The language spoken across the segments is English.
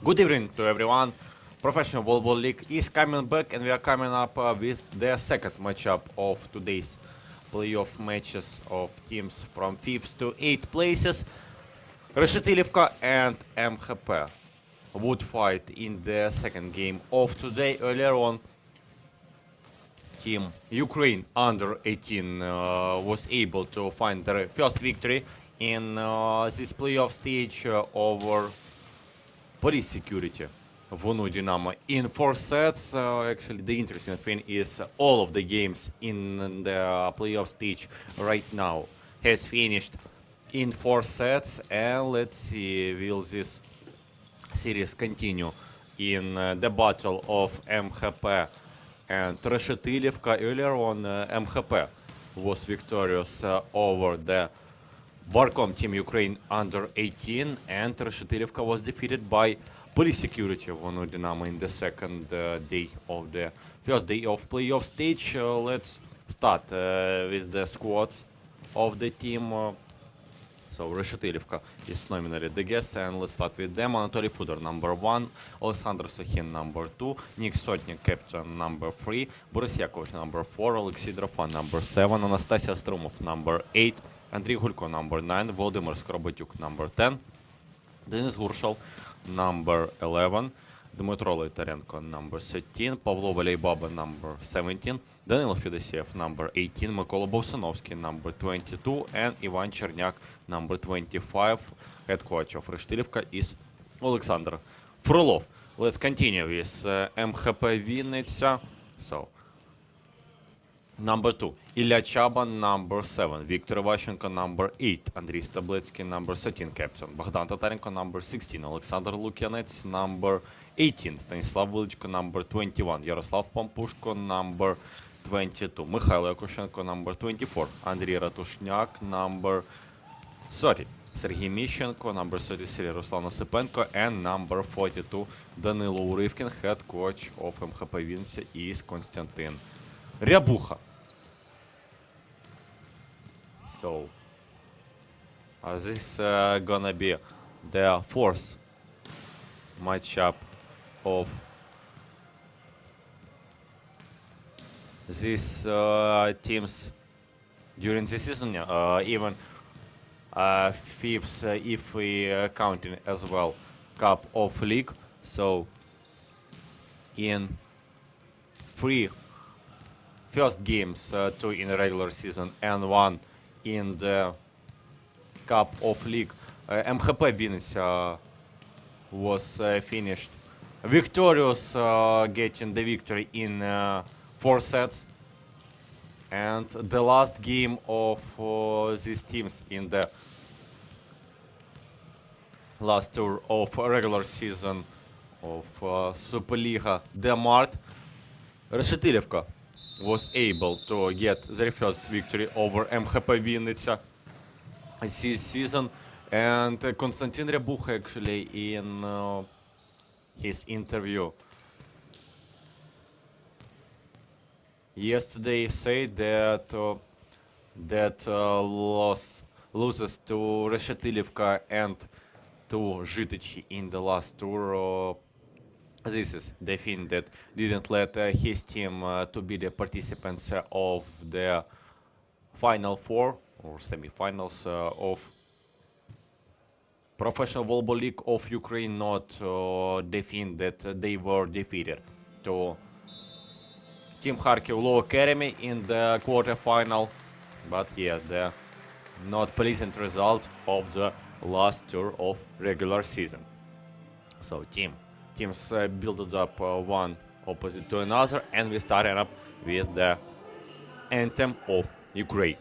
Good evening to everyone. Professional Volleyball League is coming back, and we are coming up with the second matchup of today's playoff matches of teams from 5th to 8th places. Reshetylivka and MHP would fight in the second game of today. Earlier on, Team Ukraine under 18 was able to find their first victory in this playoff stage over Police Security Vonu Dynamo in 4 sets. Actually, the interesting thing is all of the games in the playoff stage right now has finished in 4 sets, and let's see, will this series continue in the battle of MHP and Reshetylivka. Earlier on, MHP was victorious over the Barcom Team Ukraine under 18, and Reshetylivka was defeated by Police Security Vonu Dynamo in the second day of the first day of playoff stage. Let's start with the squads of the team. So Reshetylivka is nominally the guest, and let's start with them. Anatoly Fudor, number 1, Alexander Sokhin, number 2, Nick Sotnik, captain, number 3, Boris Yakovich, number 4, Alexey Drofan, number 7, Anastasia Strumov, number 8, Andriy Gulko, number 9, Volodymyr Skorobotyuk, number 10, Denis Gurshal, number 11, Dmytro Leitarenko, number 13, Pavlo Volleybaba, number 17, Danilo Fedoseev, number 18, Mykola Bovsanovsky, number 22, and Ivan Chernyak, number 25. Head coach of Reshetylivka is Alexander Frolov. Let's continue with MHP-Vinnytsia. So, number 2, Ilya Chaban, number 7, Viktor Ivashchenko, number 8, Andriy Stabletsky, number 13, captain, Bogdan Tatarenko, number 16, Alexander Lukyanets, number 18, Stanislav Vilichko, number 21, Yaroslav Pampushko, number 22, Mikhail Yakushenko, number 24, Andriy Ratushniak, number 30, Sergei Mishchenko, number 33, Ruslan Osipenko, and number 42, Danilo Urivkin. Head coach of MHP-Vinnytsia is Konstantin Ryabucha. So, this is gonna be the 4th matchup of these teams during the season, even 5th if we counting as well Cup of League. So, in 3 first games, 2 in the regular season and 1 in the Cup of League, MHP-Vinnytsia was finished victorious, getting the victory in 4 sets. And the last game of these teams in the last tour of regular season of Superliga Demart, Reshetylivka was able to get their first victory over MHP-Vinnytsia this season. And Konstantin Ryabucha, actually, in his interview yesterday, said that loses to Reshetylivka and to Zhytochi in the last tour. This is the thing that didn't let his team to be the participants of the Final 4 or semi-finals of Professional Volleyball League of Ukraine, not the thing that they were defeated to Team Kharkiv Law Academy in the quarterfinal. But yeah, the not pleasant result of the last tour of regular season. So teams built up one opposite to another, and we started up with the anthem of Ukraine.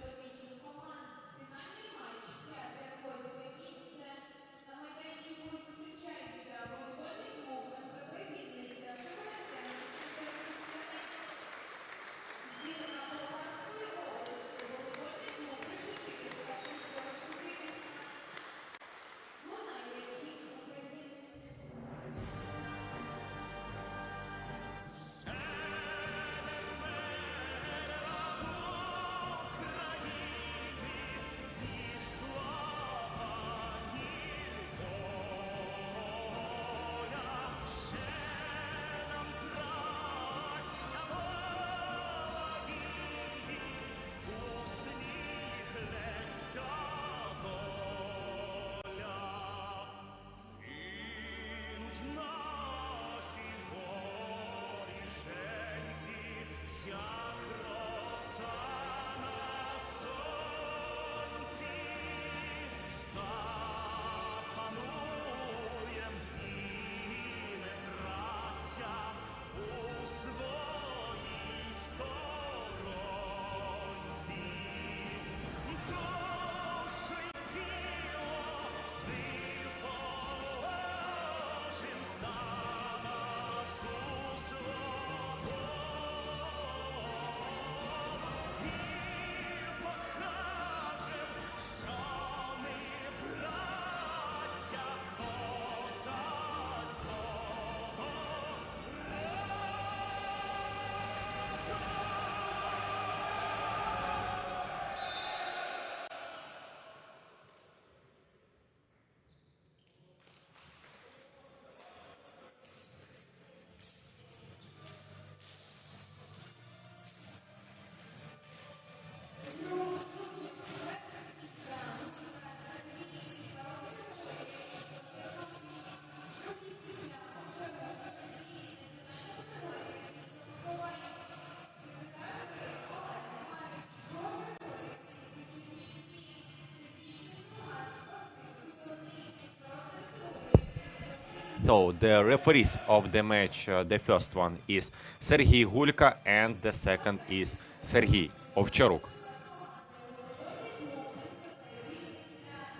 So the referees of the match, the first one is Sergey Gulka and the second is Sergey Ovcharuk.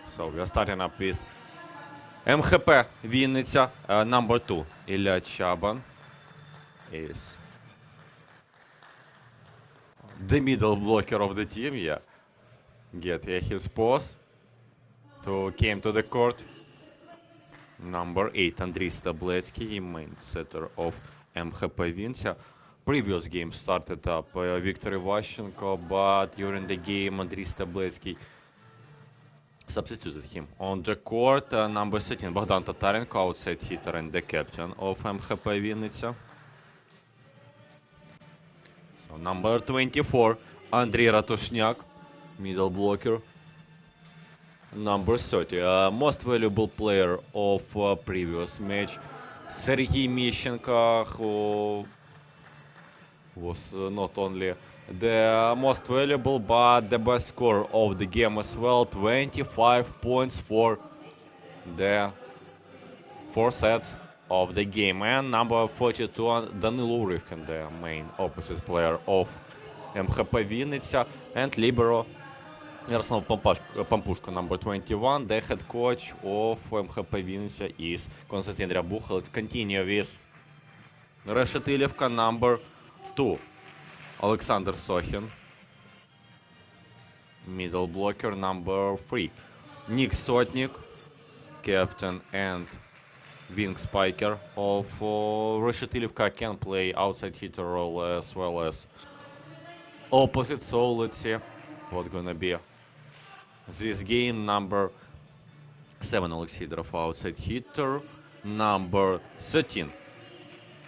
So we are starting up with MHP-Vinnytsia, number 2, Ilya Chaban is the middle blocker of the team, yeah. Get his pause to came to the court. Number 8, Andriy Stabletsky, main setter of MHP-Vinnytsia. Previous game started up Viktor Ivashchenko, but during the game Andriy Stabletsky substituted him on the court. Number 13, Bogdan Tatarenko, outside hitter and the captain of MHP-Vinnytsia. So number 24, Andrei Ratushniak, middle blocker. Number 30, most valuable player of previous match, Sergei Mishchenko, who was not only the most valuable but the best scorer of the game as well. 25 points for the 4 sets of the game. And number 42, Danilo Urivkin, the main opposite player of MHP-Vinnytsia, and libero Yaroslav Pampushko, number 21. The head coach of MHP-Vinnytsia is Konstantin Ryabucha. Let's continue with Reshetylivka, number 2, Alexander Sokhin, middle blocker. Number 3, Nick Sotnik, captain and wing spiker of Reshetylivka, can play outside hitter role as well as opposite. So let's see what's gonna be this game. Number 7, Alexei Sidorov, outside hitter. Number 13,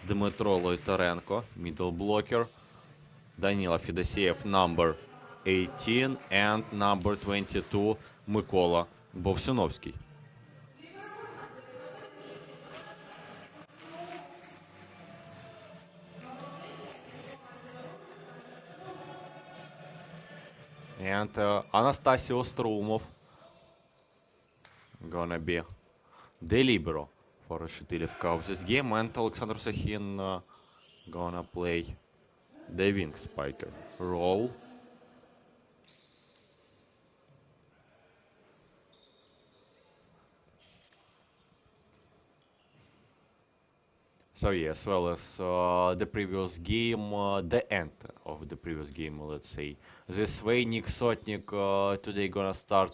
Dmytro Loitarenko, middle blocker. Danila Fedoseev, number 18, and number 22, Mykola Bovsinovsky. And Anastasy Ostromov gonna be the libero for Reshetylivka of this game, and Alexander Sokhin gonna play the wing spiker role. So yeah, as well as the previous game, the end of the previous game, let's say. This way, Nick Sotnik today gonna start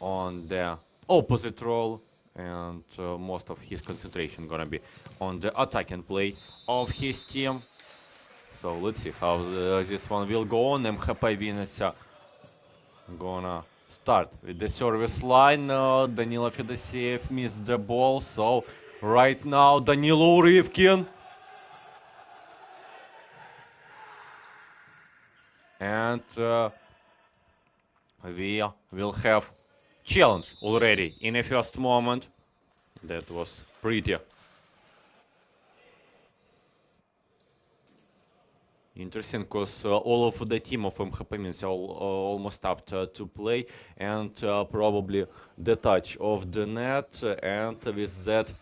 on the opposite role, and most of his concentration gonna be on the attacking play of his team. So let's see how this one will go on. MHP-Vinnytsia gonna start with the service line. Danilo Fedoseev missed the ball, so right now Danilo Urivkin. And we will have challenge already in a first moment. That was pretty interesting, because all of the team of MHP-Vinnytsia almost stopped to play, and probably the touch of the net, and with that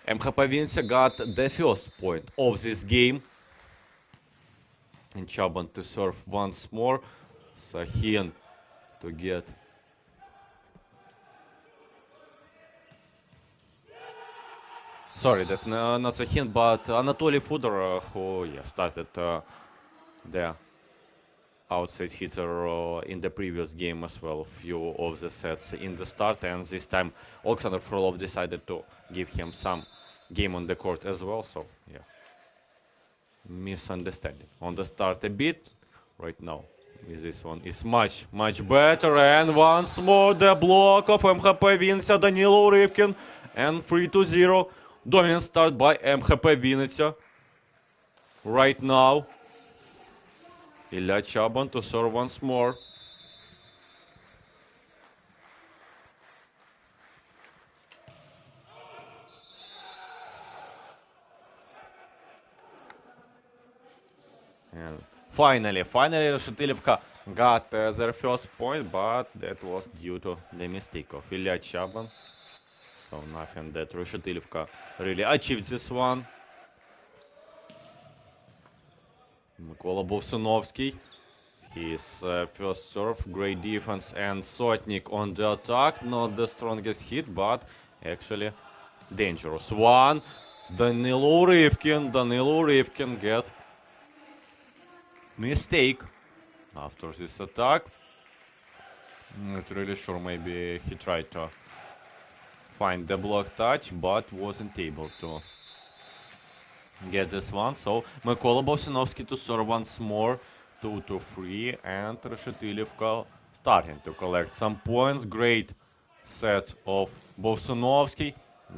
MHP-Vinnytsia got the first point of this game. And Chaban to serve once more. Sokhin to get that not Sokhin, but Anatoly Fudor, who started the outside hitter in the previous game as well, few of the sets in the start, and this time Alexander Frolov decided to give him some game on the court as well. So yeah, misunderstanding on the start a bit. Right now this one is much better, and once more the block of MHP-Vinnytsia, Danilo Urivkin, and 3-0. Dominant start by MHP-Vinnytsia. Right now Ilya Chaban to serve once more. And finally Reshetylivka got their first point, but that was due to the mistake of Ilya Chaban. So nothing that Reshetylivka really achieved this one. Mykola Bovsunovsky. His first serve, great defense, and Sotnik on the attack. Not the strongest hit, but actually dangerous one. Danilo Rivkin get mistake after this attack. Not really sure, maybe he tried to find the block touch, but wasn't able to get this one. So Mykola Bovsunovsky to serve once more. 2-3, and Reshetylivka starting to collect some points. Great set of Bovsunovsky.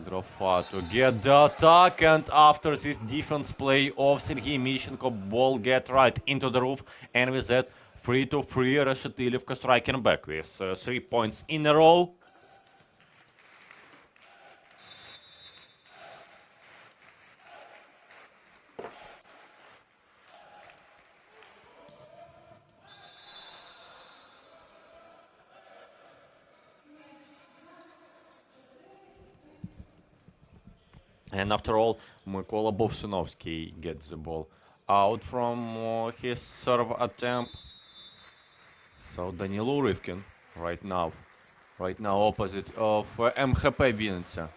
Drofa to get the attack, and after this defense play of Sergei Mishchenko, ball get right into the roof, and with that 3-3, Reshetylivka striking back with 3 points in a row. And after all, Mykola Bovsunovsky gets the ball out from his serve attempt. So Danilo Rivkin right now opposite of MHP-Vinnytsia.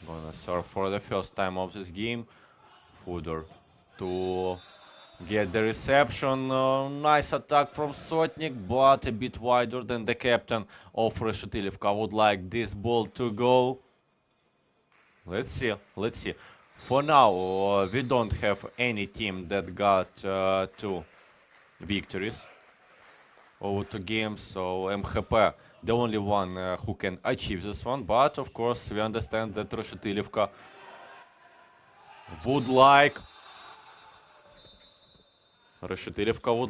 Gonna serve for the first time of this game. Fodor to get the reception. Nice attack from Sotnik, but a bit wider than the captain of Reshetylivka would like this ball to go. Let's see. For now, we don't have any team that got 2 victories over 2 games. So MHP, the only one who can achieve this one. But of course, we understand that Reshetylivka would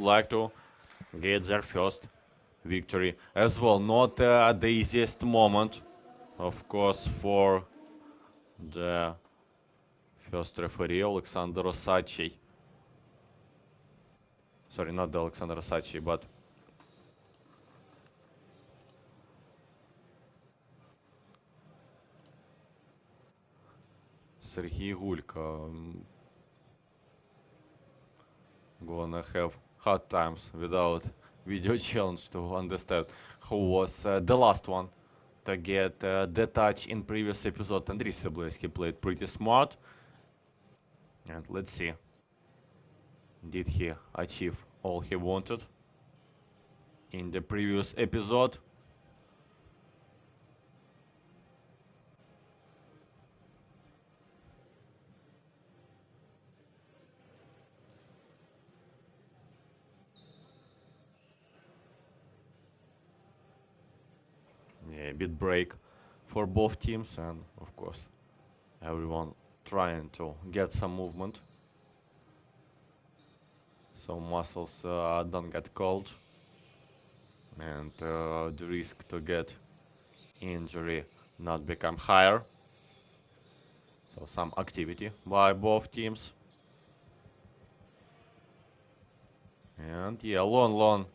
like to get their first victory as well. Not the easiest moment, of course, for the first referee, Alexander Osachi. Sorry, not the Alexander Osachi, but Sergei Gulka. Gonna have hard times without video challenge to understand who was the last one to get the touch in previous episode. Andriy Sableski played pretty smart. And let's see. Did he achieve all he wanted in the previous episode? Yeah, a bit break for both teams, and of course everyone trying to get some movement so muscles don't get cold and the risk to get injury not become higher. So some activity by both teams. And yeah, long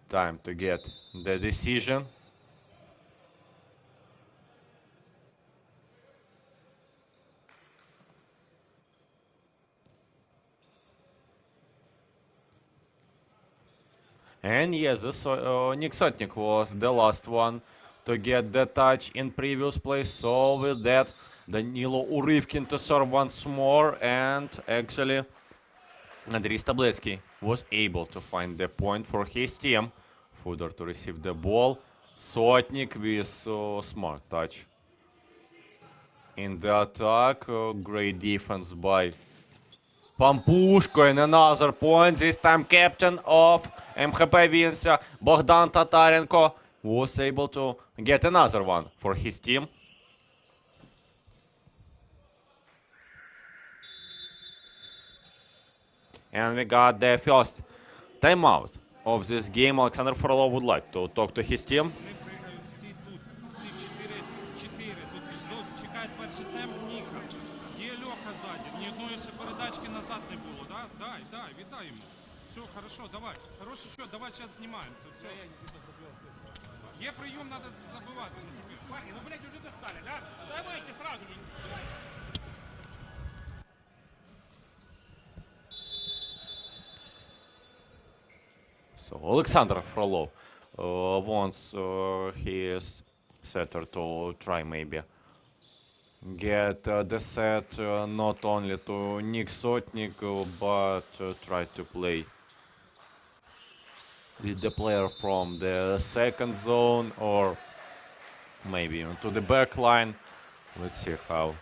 time to get the decision. And yes, Nick Sotnik was the last one to get the touch in previous play. So with that, Danilo Rivkin to serve once more, and actually Andriy Sableski was able to find the point for his team. Fodor to receive the ball. Sotnik with smart touch in the attack. Great defense by Pampushko, and another point, this time captain of MHP-Vinnytsia, Bogdan Tatarenko, was able to get another one for his team. And we got the first timeout of this game. Alexander Frolov would like to talk to his team. Хорошо, давай. Хороший счет, давай сейчас снимаемся. Все. Є прийом, надо забивати. Парни, ну, блядь, уже достали, да? Давайте сразу же. So Alexander Frolov wants his setter to try maybe get the set not only to Nick Sotnik, but try to play with the player from the second zone or maybe even to the back line. Let's see how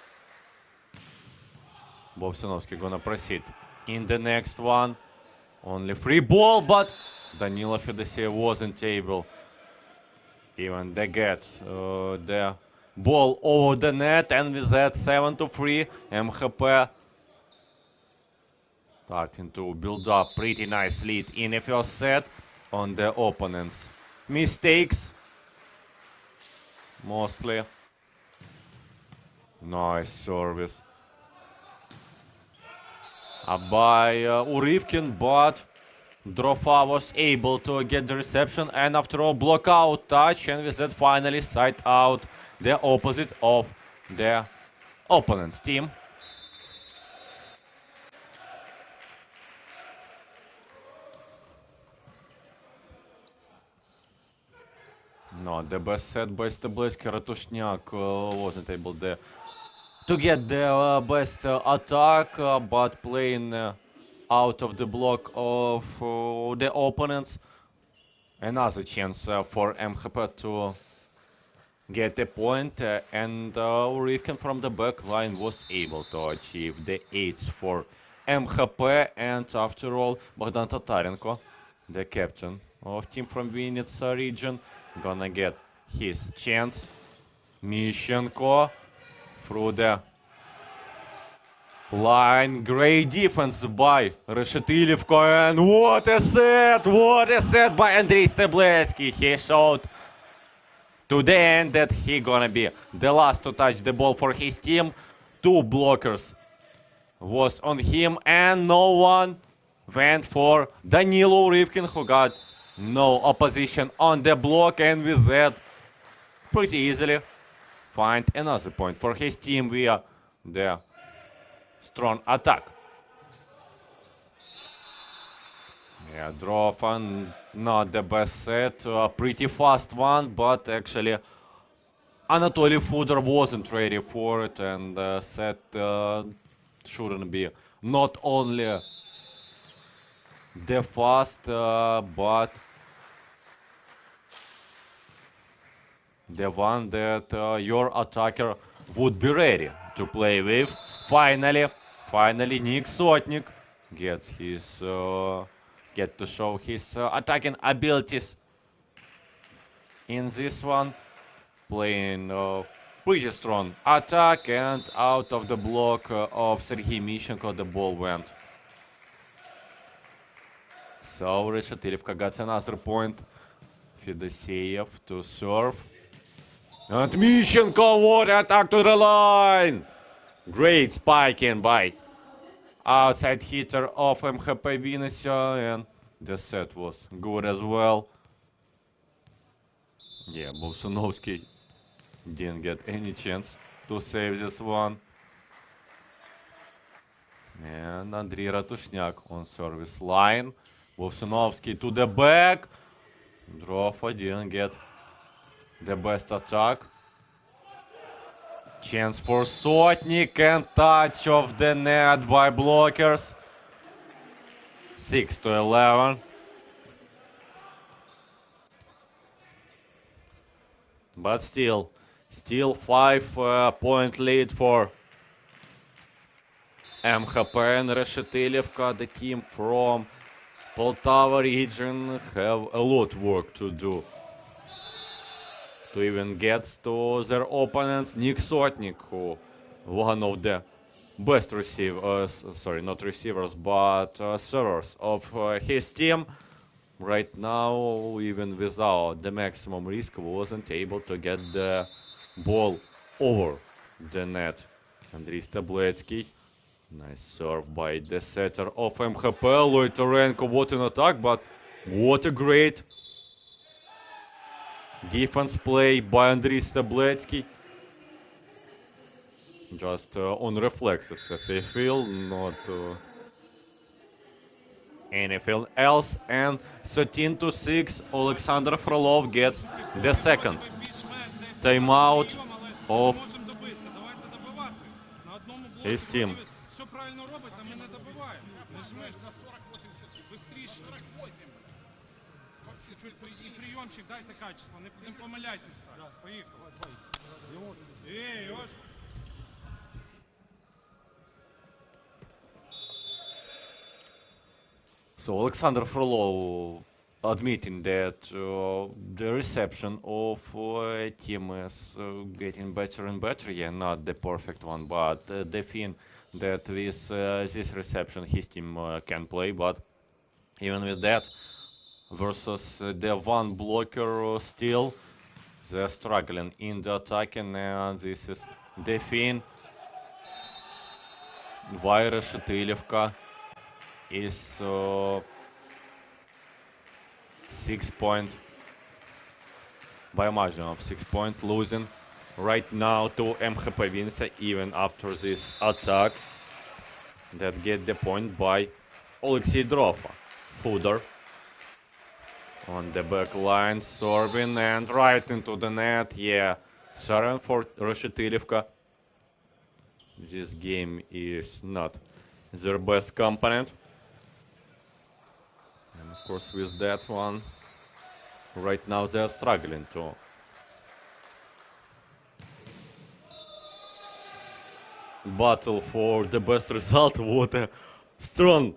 Bovsinovsky gonna proceed in the next one. Only free ball, but Danilo Fedosiev wasn't able even to get the ball over the net, and with that 7-3, MHP starting to build up pretty nice lead in the first set on the opponent's mistakes. Mostly. Nice service by Urivkin, but Drofa was able to get the reception, and after all, block out touch, and with that finally side out the opposite of the opponent's team. No, the best set by Stebleski. Ratushniak wasn't able to get the best attack, but playing out of the block of the opponents. Another chance for MHP to get a point, and Urivkin from the back line was able to achieve the 8th for MHP, and after all, Bogdan Tatarenko, the captain of team from Vinnytsia region, gonna get his chance. Mishenko through the line. Great defense by Reshetylivka, and what a set by Andrei Stebleski. He showed to the end that he gonna be the last to touch the ball for his team. 2 blockers was on him, and no one went for Danilo Urivkin, who got no opposition on the block, and with that pretty easily find another point for his team via the strong attack. Yeah, Drofan, not the best set, a pretty fast one, but actually Anatoly Fudor wasn't ready for it, and the set shouldn't be not only the fast, but the one that your attacker would be ready to play with. Finally, Nick Sotnik gets his get to show his attacking abilities in this one, playing pretty strong attack, and out of the block of Sergei Mishenko the ball went. So Reshetylivka got another point. Fedosiev to serve. And Mishenko, what attack to the line! Great spiking by outside hitter of MHP-Vinnytsia, and the set was good as well. Yeah, Bovsinovsky didn't get any chance to save this one. And Andrei Ratushniak on service line. Bovsinovsky to the back. Drofa didn't get the best attack. Chance for Sotnik, and touch of the net by blockers. 6-11. But still 5-point lead for MHP, and Reshetylivka, the team from Poltava region, have a lot of work to do to even get to their opponents. Nick Sotnik, who one of the best receivers, sorry, not receivers, but servers of his team, right now, even without the maximum risk, wasn't able to get the ball over the net. Andrei Stebleski, nice serve by the setter of MHP, Loitorenko. What an attack, but what a great Defense play by Andriy Stabletsky. Just on reflexes, as I feel, not anything else. And 13-6, Alexander Frolov gets the second timeout of Можемо добити. Давайте добивати. На одному блоці. his team. Все правильно робить, а ми не добиваємо. Не жметься. Бистріше. Чуть-чуть і прийомчик дайте качество. Не помиляйтесь так. Поїхали. Ей, ось. So Alexander Frolov admitting that the reception of team is getting better and better. Yeah, not the perfect one, but the thing that with this reception his team can play. But even with that, versus the one blocker still, they're struggling in the attacking, and this is the thing. Why Reshetylivka is 6 point by a margin of 6 point losing right now to MHP-Vinnytsia even after this attack that get the point by Alexey Drova. Fooder on the back line, serving and right into the net. Yeah, serving for Reshetylivka. This game is not their best component. And of course with that one, right now they're struggling to battle for the best result. What a strong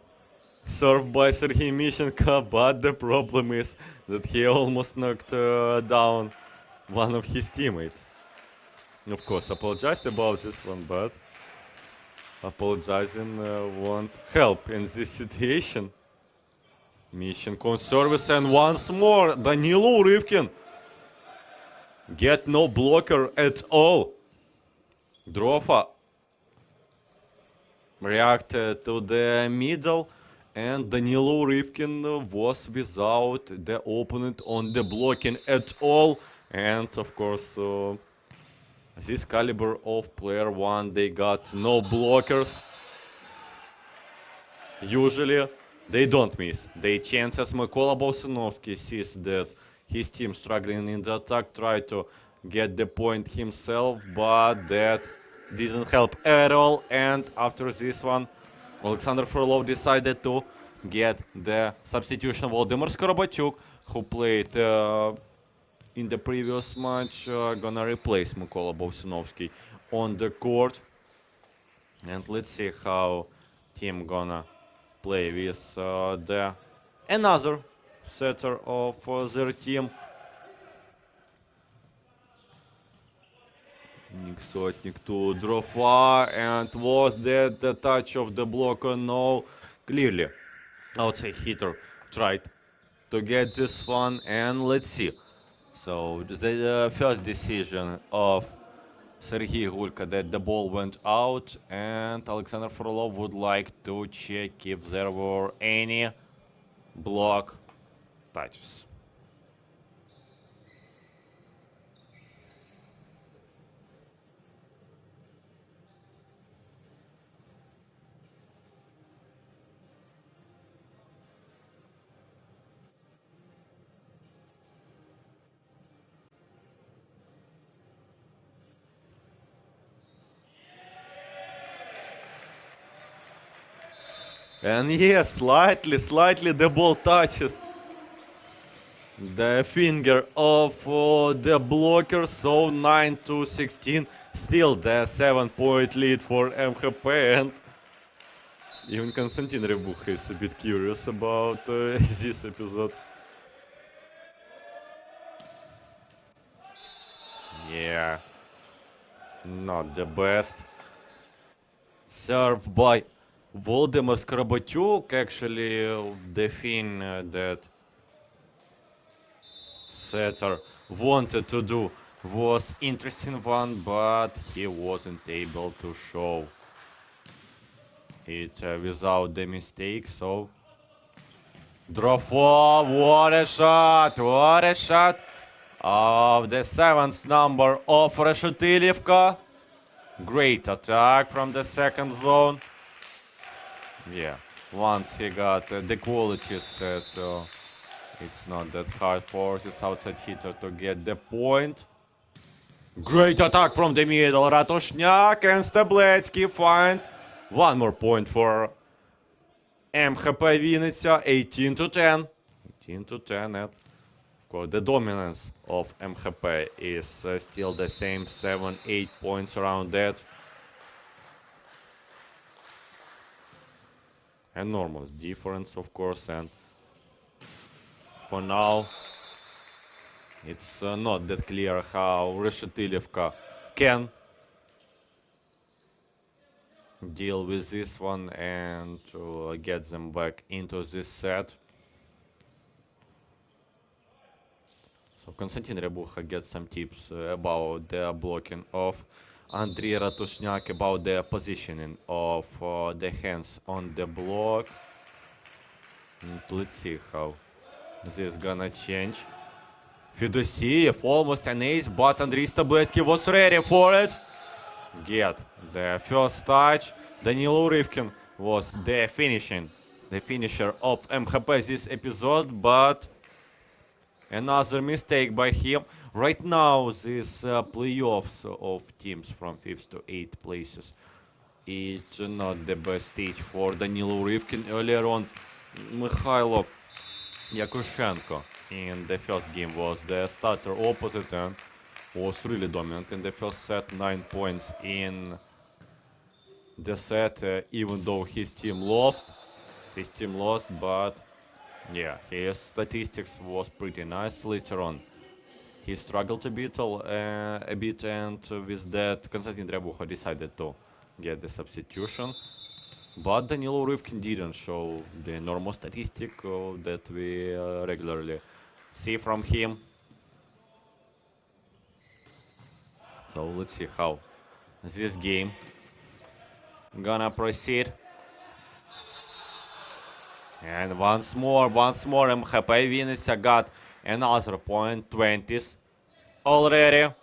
serve by Sergei Mishenko, but the problem is that he almost knocked down one of his teammates. Of course, apologized about this one, but apologizing won't help in this situation. Mishenko on service, and once more Danilo Urivkin get no blocker at all. Drova reacted to the middle, and Danilo Urivkin was without the opponent on the blocking at all. And of course, this caliber of player one, they got no blockers. Usually, they don't miss their chances. Mykola Bolsinovsky sees that his team struggling in the attack, try to get the point himself, but that didn't help at all. And after this one, Alexander Frolov decided to get the substitution. Volodymyr Skorobatyuk, who played in the previous match, gonna replace Mykola Bolsinovsky on the court. And let's see how team gonna play with the another setter of their team. Nick Sotnik to Drova, and was that the touch of the blocker? No, clearly outside hitter tried to get this one, and let's see. So the first decision of Sergei Gulka that the ball went out, and Alexander Frolov would like to check if there were any block touches. And yes, slightly the ball touches the finger of the blocker. So 9-16, still the 7-point lead for MHP. And even Konstantin Rebucha is a bit curious about this episode. Yeah, not the best. Serve by Volodymyr Skorobatyuk. Actually, the thing that setter wanted to do was interesting one, but he wasn't able to show it without the mistake. So Drova, what a shot! of the 7th number of Reshetylivka. Great attack from the second zone. Yeah, once he got the quality set, it's not that hard for this outside hitter to get the point. Great attack from the middle. Ratushniak and Stabletsky find one more point for MHP-Vinnytsia. 18-10. 18-10. And of course, the dominance of MHP is still the same. 7-8 points around that. Enormous difference, of course, and for now, it's not that clear how Reshetylivka can deal with this one and get them back into this set. So Konstantin Rebucha gets some tips about the blocking of Andrei Ratushniak, about the positioning of the hands on the block. And let's see how this is gonna change. Fedosiev, almost an ace, but Andrei Stabletsky was ready for it. Get the first touch. Danilo Urivkin was the finisher of MHP this episode, but another mistake by him. Right now, these playoffs of teams from 5th to 8th places, it's not the best stage for Danilo Urivkin. Earlier on, Mikhailo Yakushenko in the first game was the starter opposite and was really dominant in the first set. 9 points in the set, even though his team lost, but yeah, his statistics was pretty nice. Later on, he struggled a bit, and with that, Konstantin Rebucha decided to get the substitution. But Danilo Urivkin didn't show the normal statistic that we regularly see from him. So let's see how this game gonna proceed. And once more, MHP-Vinnytsia got another point, 20s already.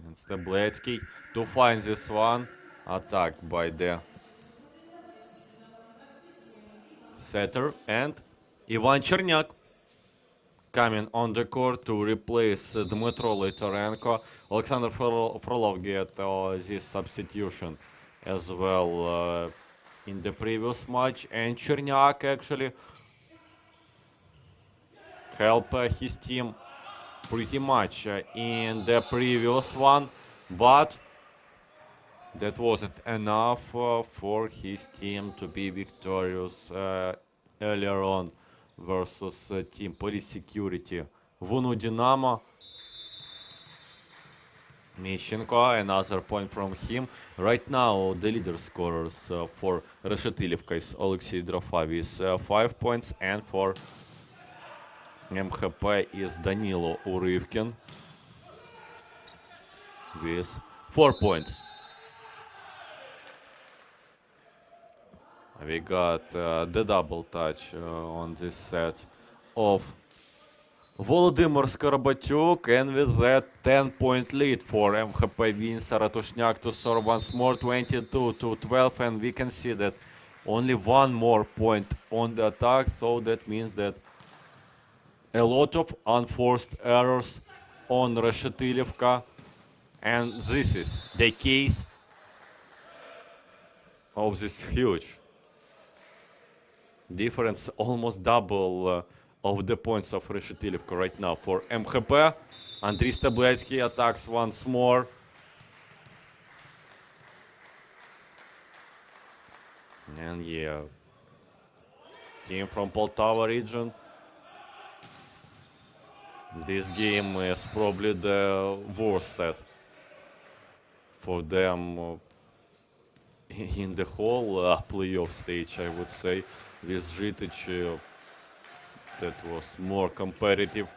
And Stabletsky to find this one. Attacked by the setter, and Ivan Cherniak coming on the court to replace Dmytro Leitorenko. Alexander Frolov get this substitution as well in the previous match, and Cherniak actually helped his team pretty much in the previous one, but that wasn't enough for his team to be victorious earlier on versus Team Police Security. Vunu Dynamo. Mishchenko, another point from him. Right now, the leader scorers for Reshetylivka is Alexei Drofov with 5 points, and for MHP is Danilo Urivkin with 4 points. We got the double touch on this set of Volodymyr Skorobatyuk, and with that 10-point lead for MHP-Vinnytsia. Ratushniak to serve once more, 22-12, and we can see that only one more point on the attack, so that means that a lot of unforced errors on Reshetylivka, and this is the case of this huge difference, almost double of the points of Reshetylivka right now for MHP. Andrei Stabletsky attacks once more. And yeah, team from Poltava region. This game is probably the worst set for them in the whole playoff stage, I would say. With Zhitich, that was more competitive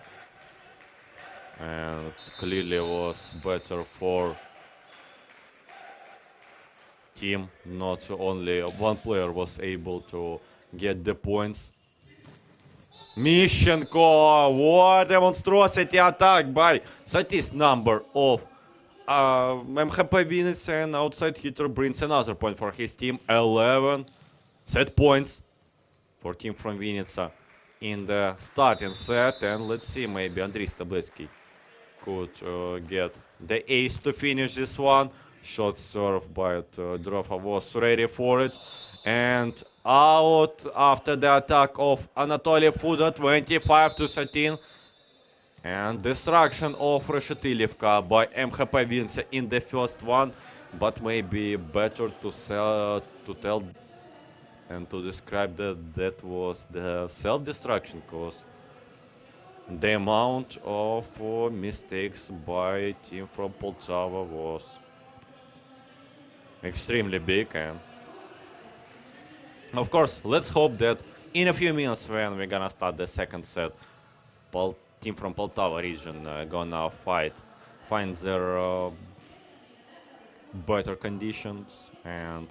and clearly was better for team. Not only one player was able to get the points Mishchenko, what a monstrosity attack by 30th number of MHP-Vinnytsia, and outside hitter brings another point for his team. 11 set points for team from Vinnytsia in the starting set. And let's see, maybe Andriy Stabletsky could get the ace to finish this one. Shot served by Drofa was ready for it. And out after the attack of Anatoly Fuda, 25-13. And destruction of Reshetylivka by MHP-Vinnytsia in the first one. But maybe better to tell and to describe that was the self-destruction, because the amount of mistakes by team from Poltava was extremely big. And of course, let's hope that in a few minutes when we're gonna start the second set, team from Poltava region gonna find their better conditions and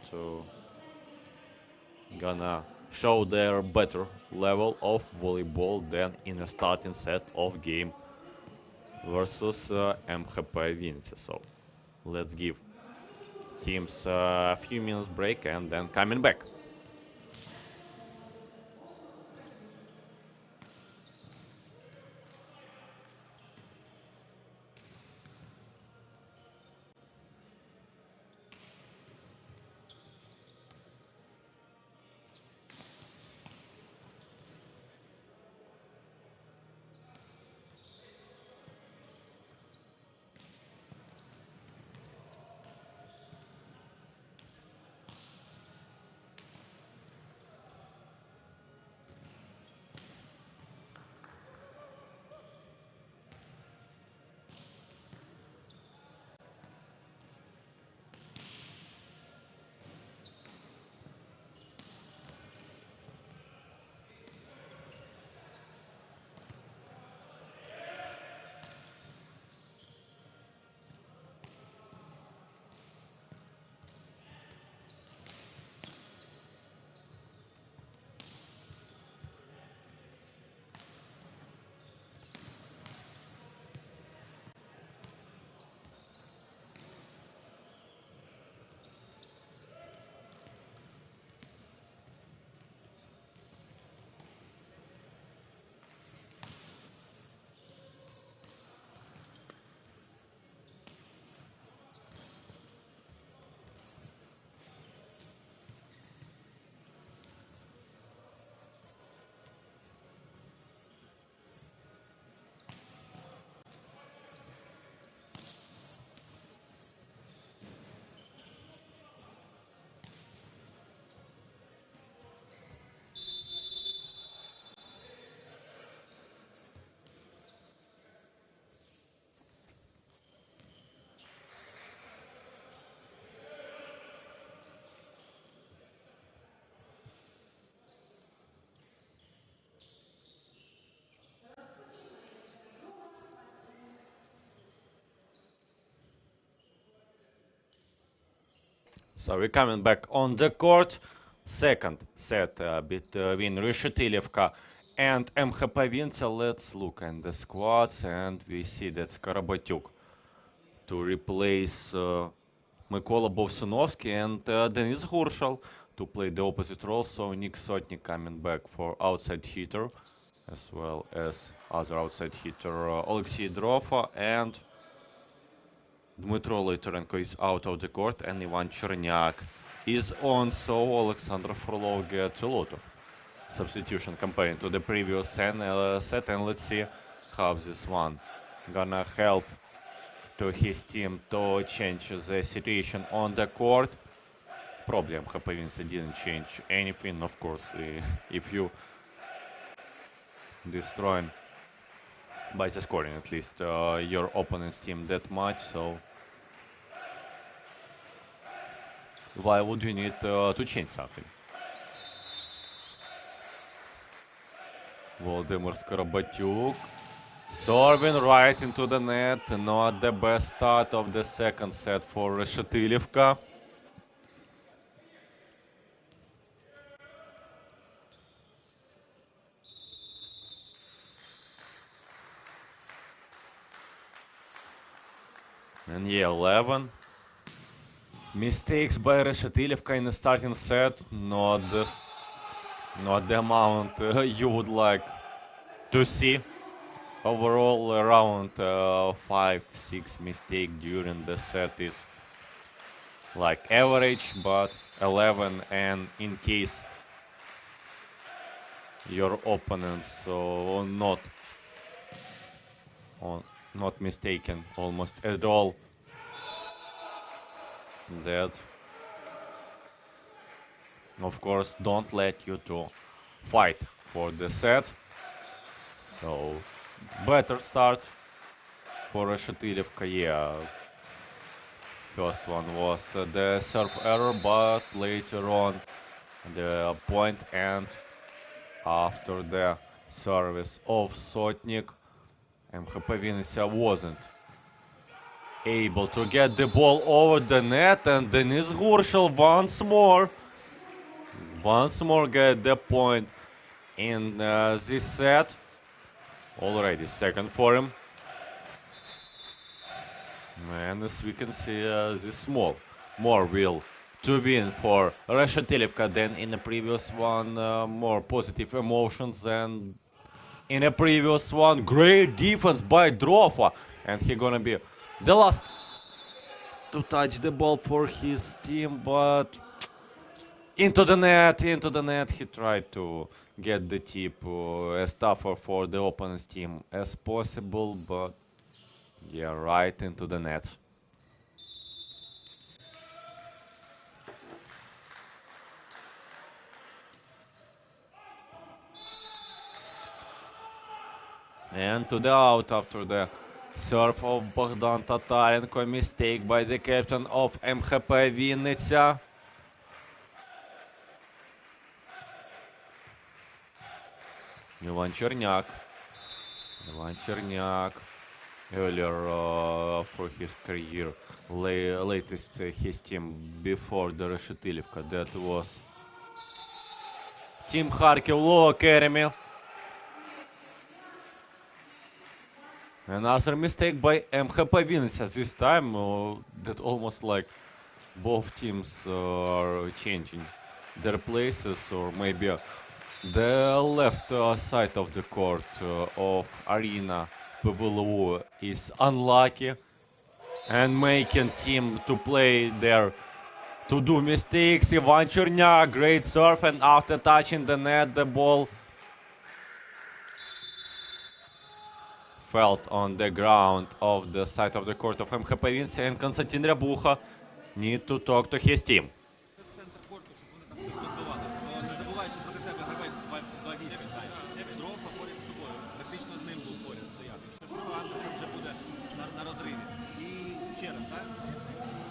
gonna show their better level of volleyball than in a starting set of game versus MHP-Vinnytsia. So let's give teams a few minutes break and then coming back. So we're coming back on the court. Second set between Reshetylivka and MHP-Vinnytsia. Let's look at the squads, and we see that Skorobotyuk to replace Mykola Bovsunovsky and Denis Hurshal to play the opposite role. So Nick Sotnik coming back for outside hitter, as well as other outside hitter Alexei Drofa, and Dmitro Leitorenko is out of the court, and Ivan Chernyak is on, so Alexander Frolov gets a lot of substitution comparing to the previous set, and let's see how this one gonna help to his team to change the situation on the court. Probably MHP-Vinnytsia didn't change anything, of course, if you destroying by the scoring at least your opponent's team that much, so why would you need to change something? Volodymyr Skorobotyuk serving right into the net. Not the best start of the second set for Reshetylivka. And yeah, 11. Mistakes by Reshetylivka in the starting set. Not the amount you would like to see. Overall, around 5-6 mistakes during the set is like average, but 11, and in case your opponents not mistaken almost at all, that of course don't let you to fight for the set. So better start for Reshetylivka. Yeah, first one was the serve error, but later on the point, and after the service of Sotnik, MHP-Vinnytsia wasn't able to get the ball over the net, and Denis Gurshel once more get the point in this set. Already second for him. And as we can see, this more will to win for Reshetylivka than in the previous one. More positive emotions than in the previous one. Great defense by Drofa, and he gonna be the last to touch the ball for his team, but into the net. He tried to get the tip as tougher for the opponent's team as possible, but yeah, right into the net. And to the out after the serve of Bogdan Tatarenko. Mistake by the captain of MHP-Vinnytsia. Ivan Cherniak. Earlier for his career, latest his team before the Reshetylivka, that was Team Kharkiv Low Academy. Another mistake by MHP-Vinnytsia this time, that almost like both teams are changing their places, or maybe the left side of the court of Arena PVLU is unlucky and making team to play there to do mistakes. Ivan Cherniak, great serve, and after touching the net, the ball felt on the ground of the side of the court of MHP-Vinnytsia, and Konstantin Ryabucha need to talk to his team. В центр корту, щоб вони там щось розбивалися. Бо не забувай, що проти тебе гравець 2-8 грає. Дрофа поряд з тобою. Практично з ним був поряд стояти. Якщо що, Андерсен вже буде на розриві. І ще раз, так?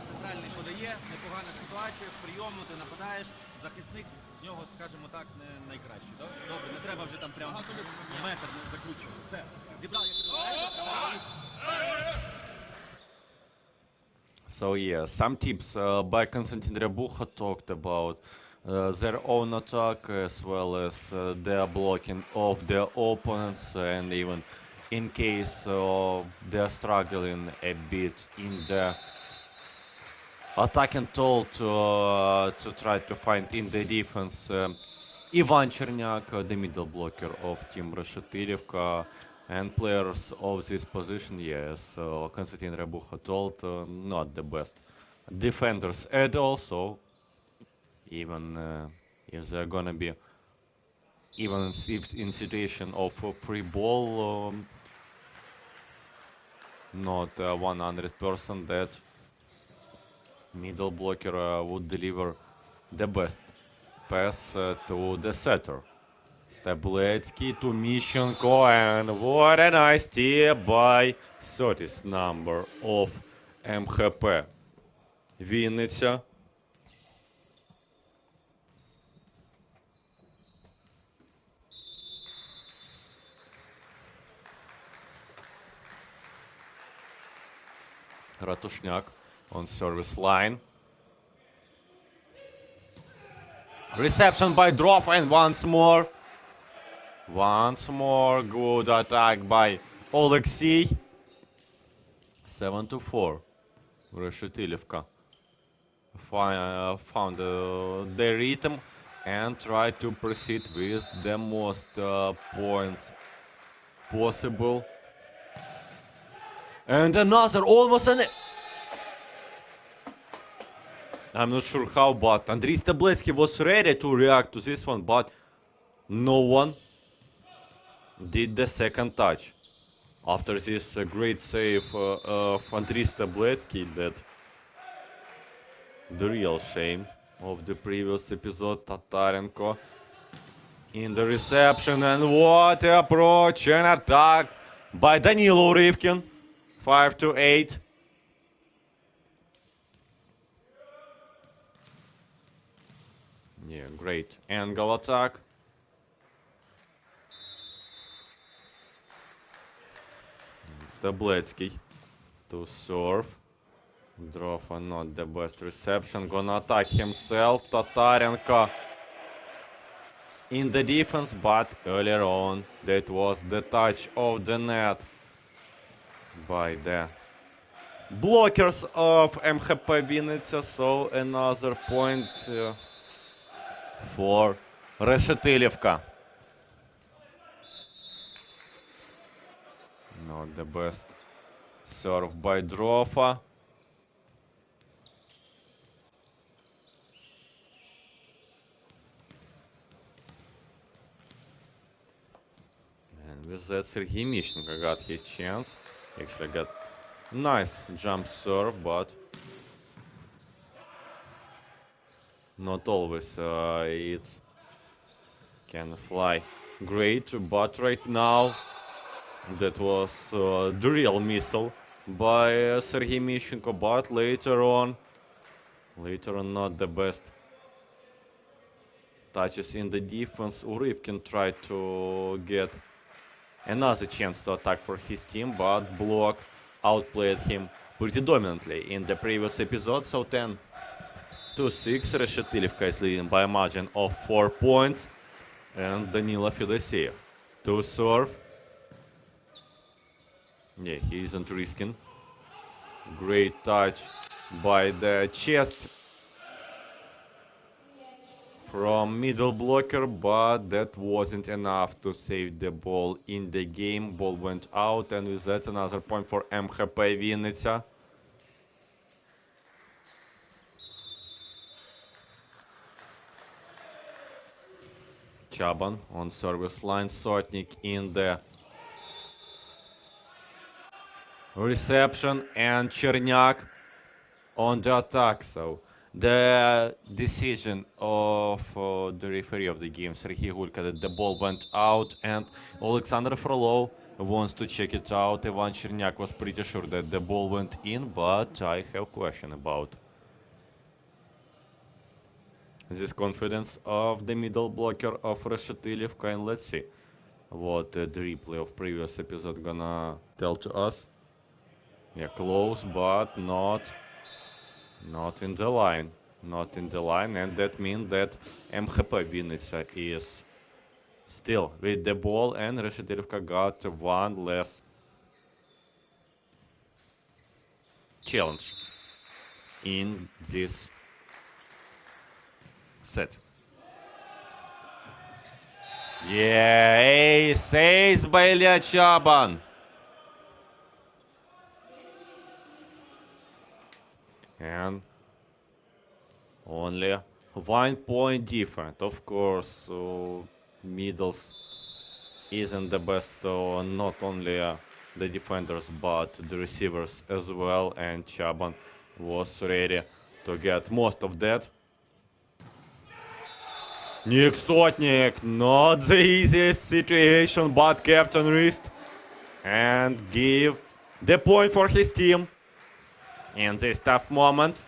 Центральний подає, непогана ситуація, з прийому, ти нападаєш, захисник з нього, скажімо так, не найкращий. Добре, не треба вже там прям метр закручувати. Все, зібрав, як So yeah, some tips by Konstantin Ryabucha talked about their own attack, as well as their blocking of their opponents, and even in case they're struggling a bit in the attacking toll to try to find in the defense. Ivan Cherniak, the middle blocker of Team Reshetylivka, and players of this position, yes, Konstantin Ryabucha told, not the best defenders at all. So even if they're gonna be, even if in situation of free ball, not 100% that middle blocker would deliver the best pass to the setter. Stabiletsky to Mishchenko, and what a nice tip by 30th number of MHP-Vinnytsia. Ratushniak on service line. Reception by Drov, and once more good attack by Alexei. 7-4. Reshetylivka found their rhythm and tried to proceed with the most points possible. And another almost an... I'm not sure how, but Andriy Stabletsky was ready to react to this one, but no one did the second touch. After this great save of Andriy Stabletsky, that the real shame of the previous episode, Tatarenko in the reception, and what approach and attack by Danilo Rivkin. 5-8. Yeah, great angle attack. Stabletsky to serve. Drofa not the best reception. Gonna attack himself. Tatarenko in the defense, but earlier on that was the touch of the net by the blockers of MHP-Vinnytsia. So another point for Reshetylivka. Not the best serve by Drofa. And with that, Sergei Mishchenko got his chance. Actually got nice jump serve, but not always it can fly great. But right now, that was the real missile by Sergei Mishchenko, but later on not the best touches in the defense. Rivkin tried to get another chance to attack for his team, but Block outplayed him pretty dominantly in the previous episode. So 10-6, Reshetylivka is leading by a margin of 4 points. And Danilo Fedoseev to serve. Yeah, he isn't risking. Great touch by the chest from middle blocker, but that wasn't enough to save the ball in the game. Ball went out, and with that, another point for MHP-Vinnytsia. Chaban on service line, Sotnik in the reception, and Chernyak on the attack. So the decision of the referee of the game, Sergei Gulka, that the ball went out, and Alexander Frolov wants to check it out. Ivan Chernyak was pretty sure that the ball went in, but I have a question about this confidence of the middle blocker of Reshetylivka, and let's see what the replay of previous episode gonna tell to us. Yeah, close, but not in the line. Not in the line, and that means that MHP-Vinnytsia is still with the ball, and Reshetylivka got one less challenge in this set. Yeah, ace by Ilya Chaban. And only 1 point different. Of course, middles isn't the best, not only the defenders but the receivers as well, and Chaban was ready to get most of that. Nick Sotnik, not the easiest situation, but Captain wrist and give the point for his team in this tough moment.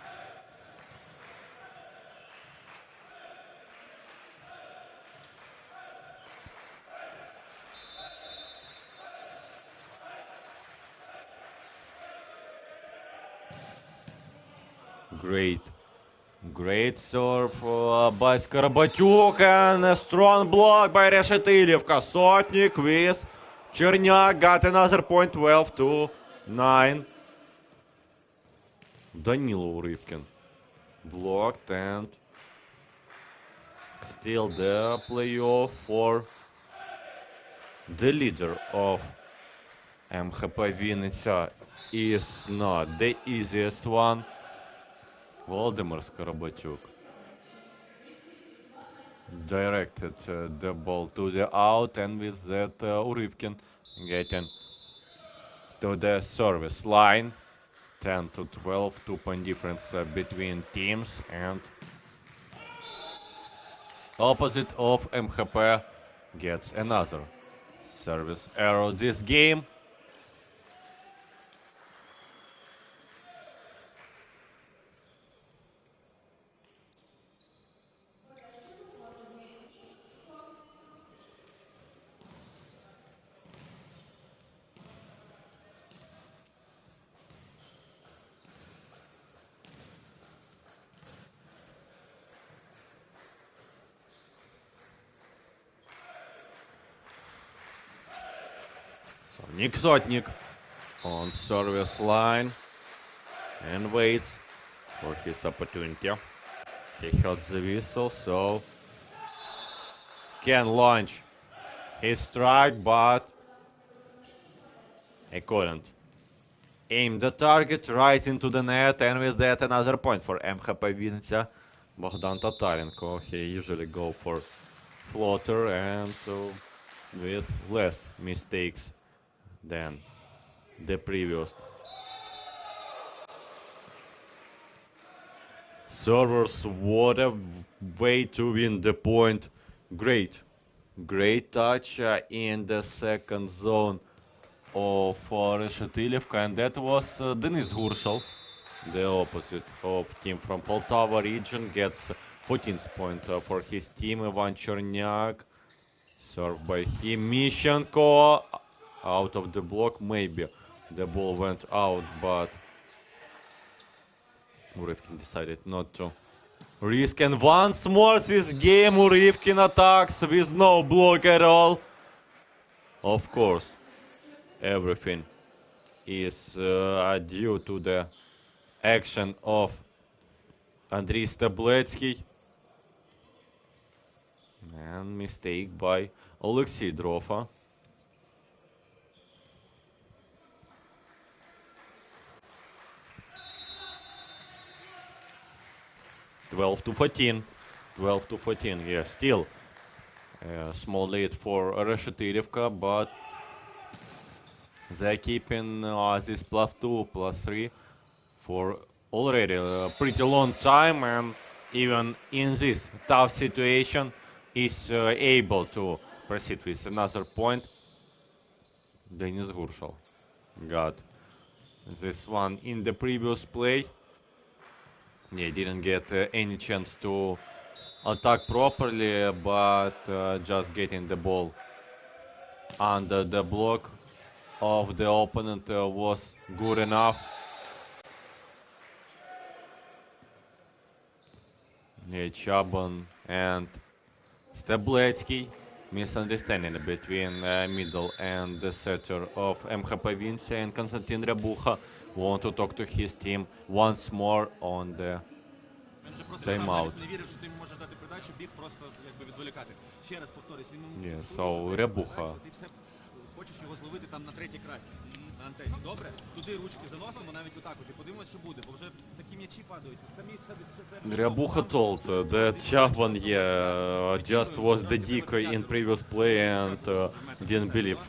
Great serve by Skorobatyuk, and a strong block by Reshetylivka. Sotnik with Chernyak got another point, 12-9. Danilo Urivkin. Blocked, and still the playoff for the leader of MHP-Vinnytsia is not the easiest one. Volodymyr Skorobotyuk directed the ball to the out, and with that Urivkin getting to the service line. 10 to 12, 2-point difference between teams, and opposite of MHP gets another service error this game. So Nick Sotnik on service line and waits for his opportunity. He heard the whistle, so can launch his strike, but he couldn't aim the target right into the net, and with that another point for MHP-Vinnytsia. Bogdan Tatarenko, he usually go for floater and with less mistakes than the previous servers. What a way to win the point. Great touch in the second zone of Reshetylivka, and that was Denis Gurshal, the opposite of team from Poltava region, gets 14th point for his team. Ivan Cherniak, served by him. Mishenko out of the block. Maybe the ball went out, but Urivkin decided not to risk. And once more this game Urivkin attacks with no block at all. Of course, everything is due to the action of Andriy Stabletsky. And mistake by Alexei Drofa. Twelve to 14. Yeah, still a small lead for Reshetylivka, but they're keeping this +2, +3 for already a pretty long time, and even in this tough situation is able to proceed with another point. Denis Gurshal got this one in the previous play. He didn't get any chance to attack properly, but just getting the ball under the block of the opponent was good enough. Chaban and Stabletsky, misunderstanding between middle and the setter of MHP-Vinnytsia, and Konstantin Ryabucha want to talk to his team once more on the timeout. Yeah, so Ryabucha. Хочеш його зловити там на третій красні, на антені. Добре? Туди ручки заносимо, навіть отак от, і подивимось, що буде, бо вже такі м'ячі падають. Самі Ryabucha told that Chaban just was the decoy in previous play and didn't believe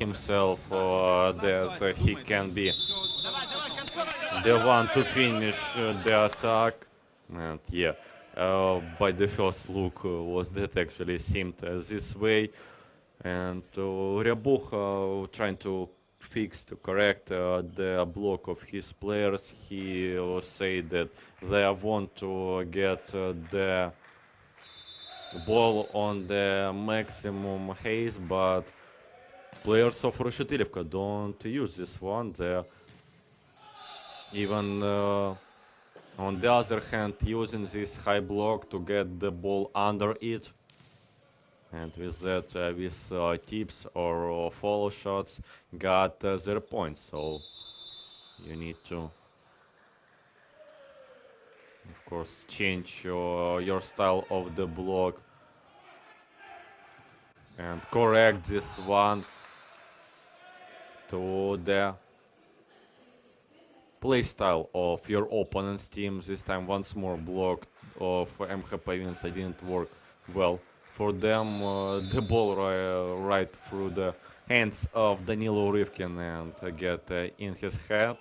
himself that he can be the one to finish the attack. And yeah, by the first look was that actually seemed this way. And Ryabucha trying to correct the block of his players. He said that they want to get the ball on the maximum haste, but players of Reshetylivka don't use this one. They're even on the other hand using this high block to get the ball under it. And with that, with tips or follow shots, got their points. So you need to Of course, change your style of the block and correct this one to the play style of your opponent's team. This time once more block of MHP-Vinnytsia didn't work well for them. The ball right through the hands of Danilo Urivkin and get in his head.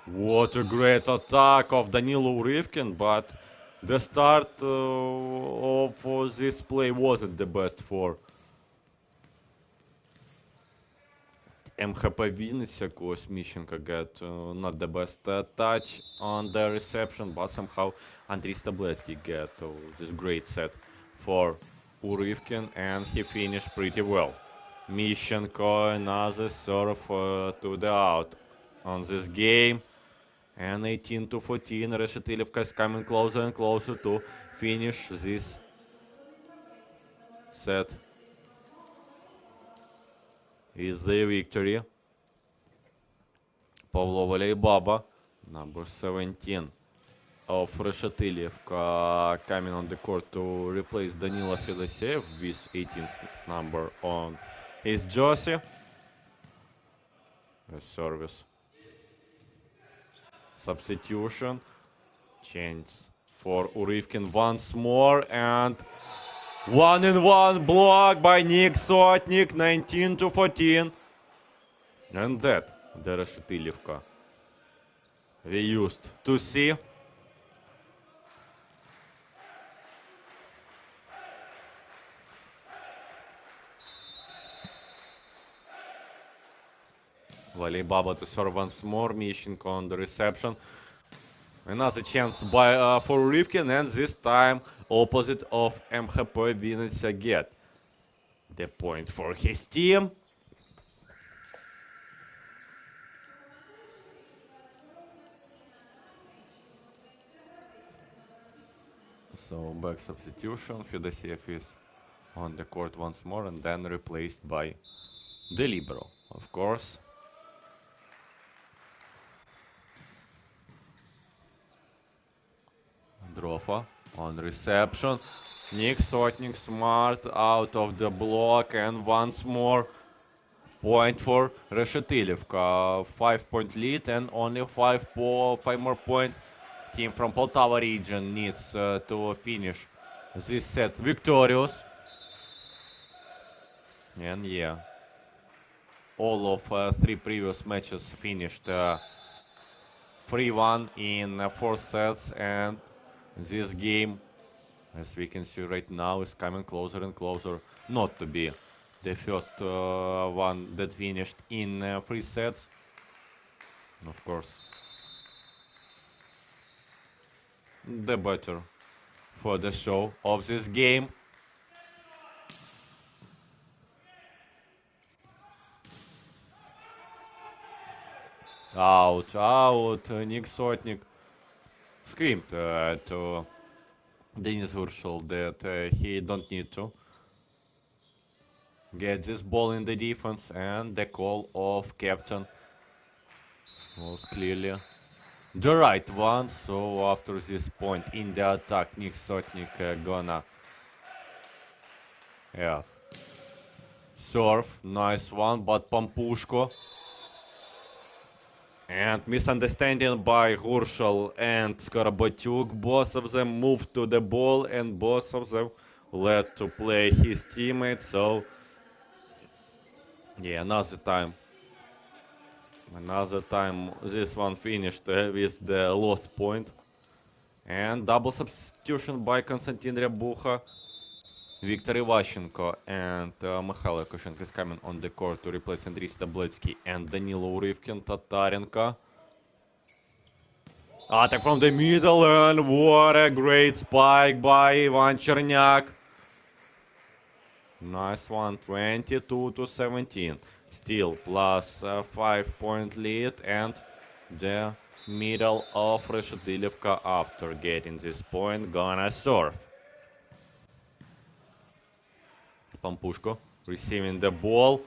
What a great attack of Danilo Urivkin, but the start of this play wasn't the best for MHP-Vinnytsia, cause Mishchenko got not the best touch on the reception, but somehow Andriy Stabletsky got this great set for Urivkin, and he finished pretty well. Mishchenko, another serve to the out on this game, and 18-14. Reshetylivka is coming closer and closer to finish this set is the victory. Pavlo Volleyball, number 17 of Reshetylivka, coming on the court to replace Danilo Fedoseev with 18th number on his jersey. A service. Substitution. Change for Urivkin once more, and 1-1 block by Nick Sotnik, 19-14. And that the Reshetylivka we used to see. Volleyball to serve once more. Mishchenko on the reception. Another chance by for Urivkin, and this time opposite of MHP-Vinnytsia get the point for his team. So back substitution. Fedoseev is on the court once more and then replaced by the libero, of course. Drofa on reception. Nick Sotnik smart out of the block, and once more point for Reshetylivka. 5-point lead and only 5 more point. Team from Poltava region needs to finish this set victorious. And yeah, all of 3 previous matches finished 3-1 in 4 sets, and this game, as we can see right now, is coming closer and closer not to be the first one that finished in 3 sets. Of course, the better for the show of this game. Out, Nick Sotnik screamed to Denis Urshel that he don't need to get this ball in the defense, and the call of captain was clearly the right one. So after this point in the attack, Nick Sotnik gonna serve. Nice one, but Pampushko. And misunderstanding by Urshel and Skorobotyuk. Both of them moved to the ball, and both of them led to play his teammates. So yeah, another time this one finished with the lost point. And double substitution by Konstantin Ryabucha. Viktor Ivashchenko and Mikhail Yakushenko is coming on the court to replace Andriy Stabletsky and Danilo Urivkin. Tatarenko. Attack from the middle, and what a great spike by Ivan Chernyak. Nice one, 22-17. Still plus 5-point lead, and the middle of Reshetylivka, after getting this point, gonna serve. Pampushko receiving the ball,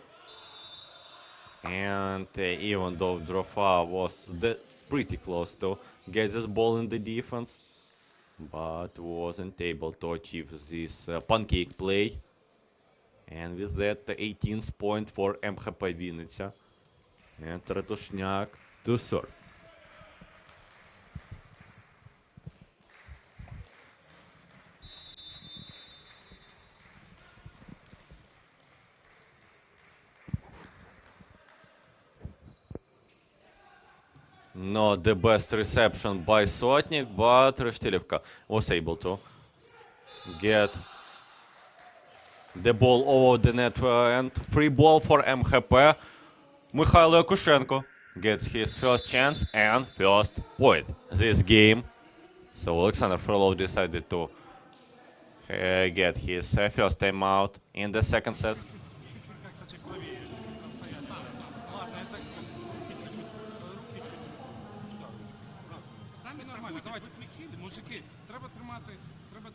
and even though Drofa was pretty close to get this ball in the defense, but wasn't able to achieve this pancake play. And with that, the 18th point for MHP-Vinnytsia. And Ratushniak to serve. Not the best reception by Sotnik, but Reshetylivka was able to get the ball over the net and free ball for MHP. Mikhailo Yakushenko gets his first chance and first point this game. So Alexander Frolov decided to get his first timeout in the second set. Чуть-чуть как-то тепловее расстояние. Ладно, это руки чуть-чуть. Руки чуть-чуть. Да, ручки. Самі нормально, давайте смягчили. Мужики, треба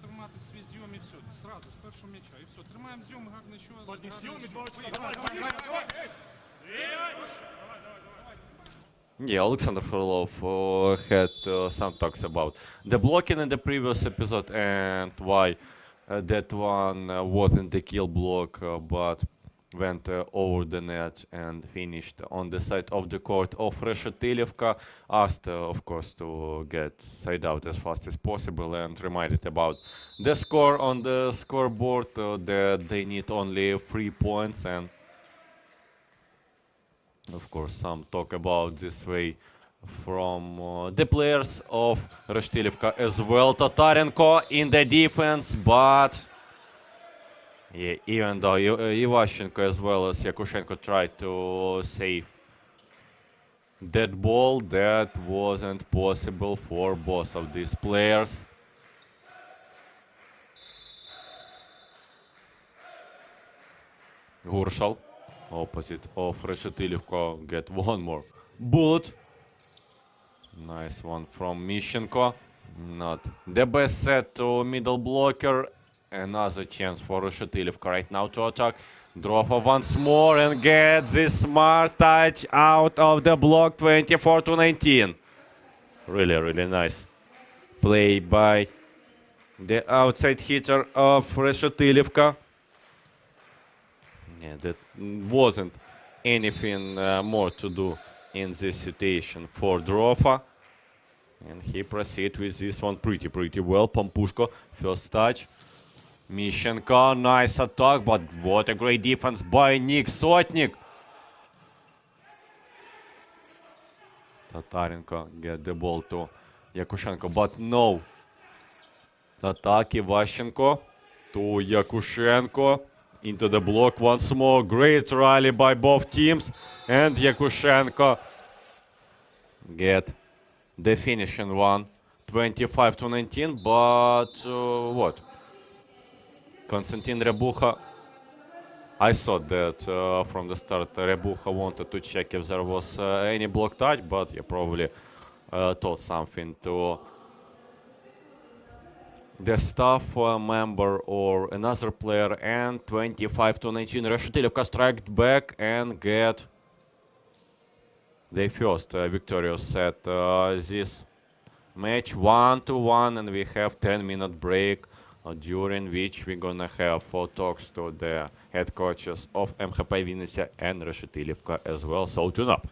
тримати свій зйом і все. Сразу, з першого м'яча і все. Тримаємо зйом, гарний що. Поднесем и 2 очка. Давай. Yeah, Alexander Frolov had some talks about the blocking in the previous episode and why that one wasn't the kill block, but went over the net and finished on the side of the court of Reshetylivka. Asked, of course, to get side out as fast as possible and reminded about the score on the scoreboard, that they need only 3 points. And of course, some talk about this way from the players of Reshetylivka as well. Tatarenko in the defense, but yeah, even though Ivashchenko as well as Yakushenko tried to save that ball, that wasn't possible for both of these players. Gurshal, opposite of Reshetylivka, get one more bullet. Nice one from Mishchenko. Not the best set to middle blocker. Another chance for Reshetylivka right now to attack. Drova once more and get this smart touch out of the block, 24-19. Really, really nice play by the outside hitter of Reshetylivka. Yeah, that wasn't anything more to do in this situation for Drova. And he proceeds with this one pretty well. Pampushko, first touch. Mishchenko, nice attack, but what a great defense by Nick Sotnik. Tatarenko get the ball to Yakushenko, but no. Attack Ivashchenko to Yakushenko. Into the block once more. Great rally by both teams. And Yakushenko get the finishing one. 25-19, but what? Konstantin Rebucha. I thought that from the start Rebucha wanted to check if there was any block touch, but he probably thought something to the staff member or another player. And 25-19, Reshetylivka strike back and get the first victorious set this match, 1-1, and we have 10-minute break during which we're gonna have talks to the head coaches of MHP-Vinnytsia and Reshetylivka as well, so tune up.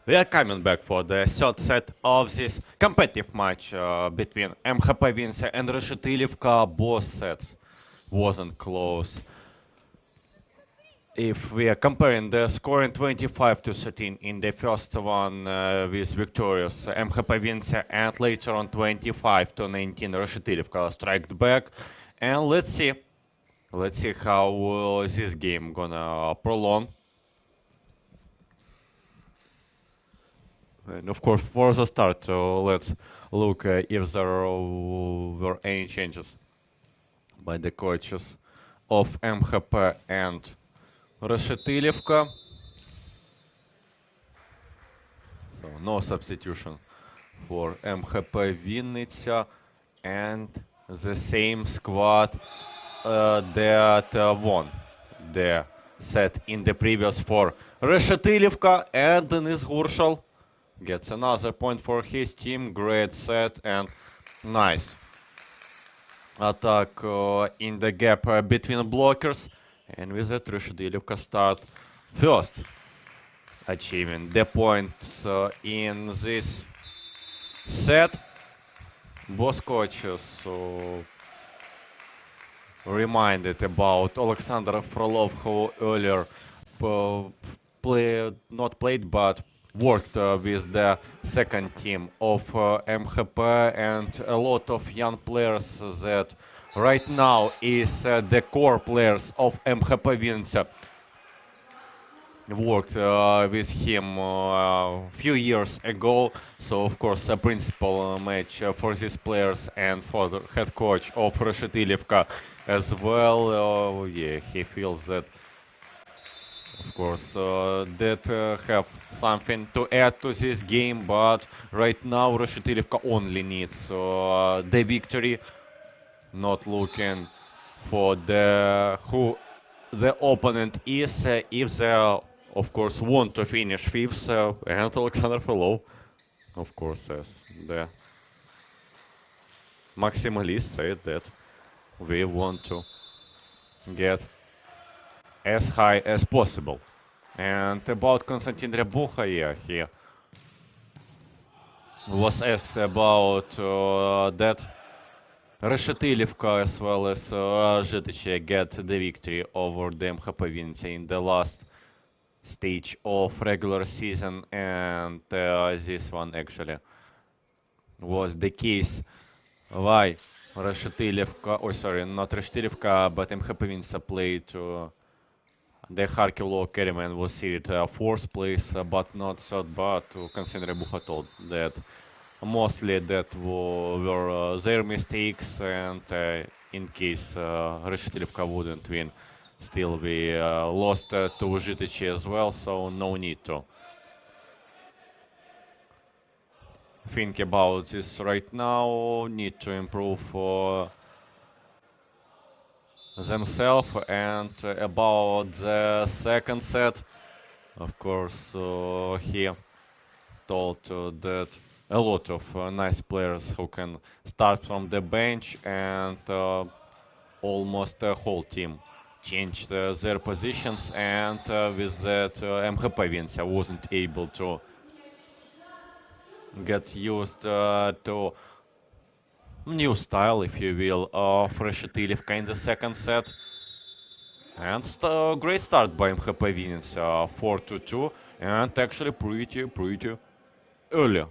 We are coming back for the third set of this competitive match between MHP-Vinnytsia and Reshetylivka. Both sets wasn't close. If we are comparing the score in 25-13 in the first one with victorious MHP-Vinnytsia, and later on 25-19 Reshetylivka striked back. And let's see how this game gonna prolong. And of course, for the start, let's look if there were any changes by the coaches of MHP and Reshetylivka. So no substitution for MHP-Vinnytsia, and the same squad that won the set in the previous for Reshetylivka. And Denis Gurshal gets another point for his team. Great set and nice attack in the gap between blockers. And with that, Reshetylivka start first, achieving the points in this set. Both coaches reminded about Alexander Frolov, who earlier not played but worked with the second team of MHP, and a lot of young players that right now is the core players of MHP-Vinnytsia worked with him a few years ago. So of course a principal match for these players and for the head coach of Reshetylivka as well. Yeah, he feels that of course that have something to add to this game, but right now Reshetylivka only needs the victory, not looking for who the opponent is, if they of course want to finish fifth. And Alexander Frolov, of course, as the maximalist, said that we want to get as high as possible. And about Konstantin Ryabucha, yeah, he was asked about that Reshetylivka as well as Žetice get the victory over the MHP-Vinnytsia in the last stage of regular season, and this one actually was the case. Why Reshetylivka, oh sorry, not Reshetylivka, but MHP-Vinnytsia played the Kharkiv Law Academy and was seated fourth place, but not third. But Konstantin Ryabucha told that mostly that were their mistakes, and in case Reshetylivka wouldn't win, still we lost to Žetice as well, so no need to think about this right now. Need to improve themselves. And about the second set, of course, he told that a lot of nice players who can start from the bench, and almost the whole team changed their positions, and with that MHP-Vinnytsia wasn't able to get used to new style, if you will, of Reshetylivka in the second set. And great start by MHP-Vinnytsia, 4-2, and actually pretty early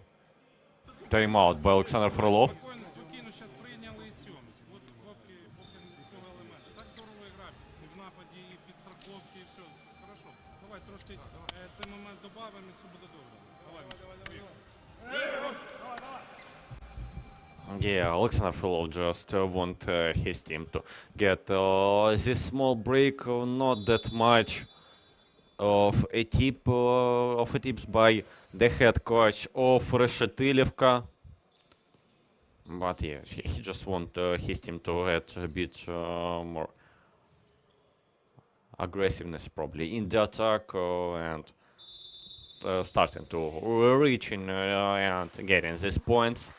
timeout by Alexander Frolov. Спокійно зараз прийняли із сьомих. От поки цього елементу. Так здорово грати. І в нападі, і підстраховки, і все. Хорошо. Давай трошки цей момент додамо, і все буде добре. Давай. Yeah, Alexander Frolov just want his team to get this small break, not that much of a tips by the head coach of Reshetylivka. But yeah, he just want his team to get a bit more aggressiveness probably in the attack, and starting to reaching and getting these points.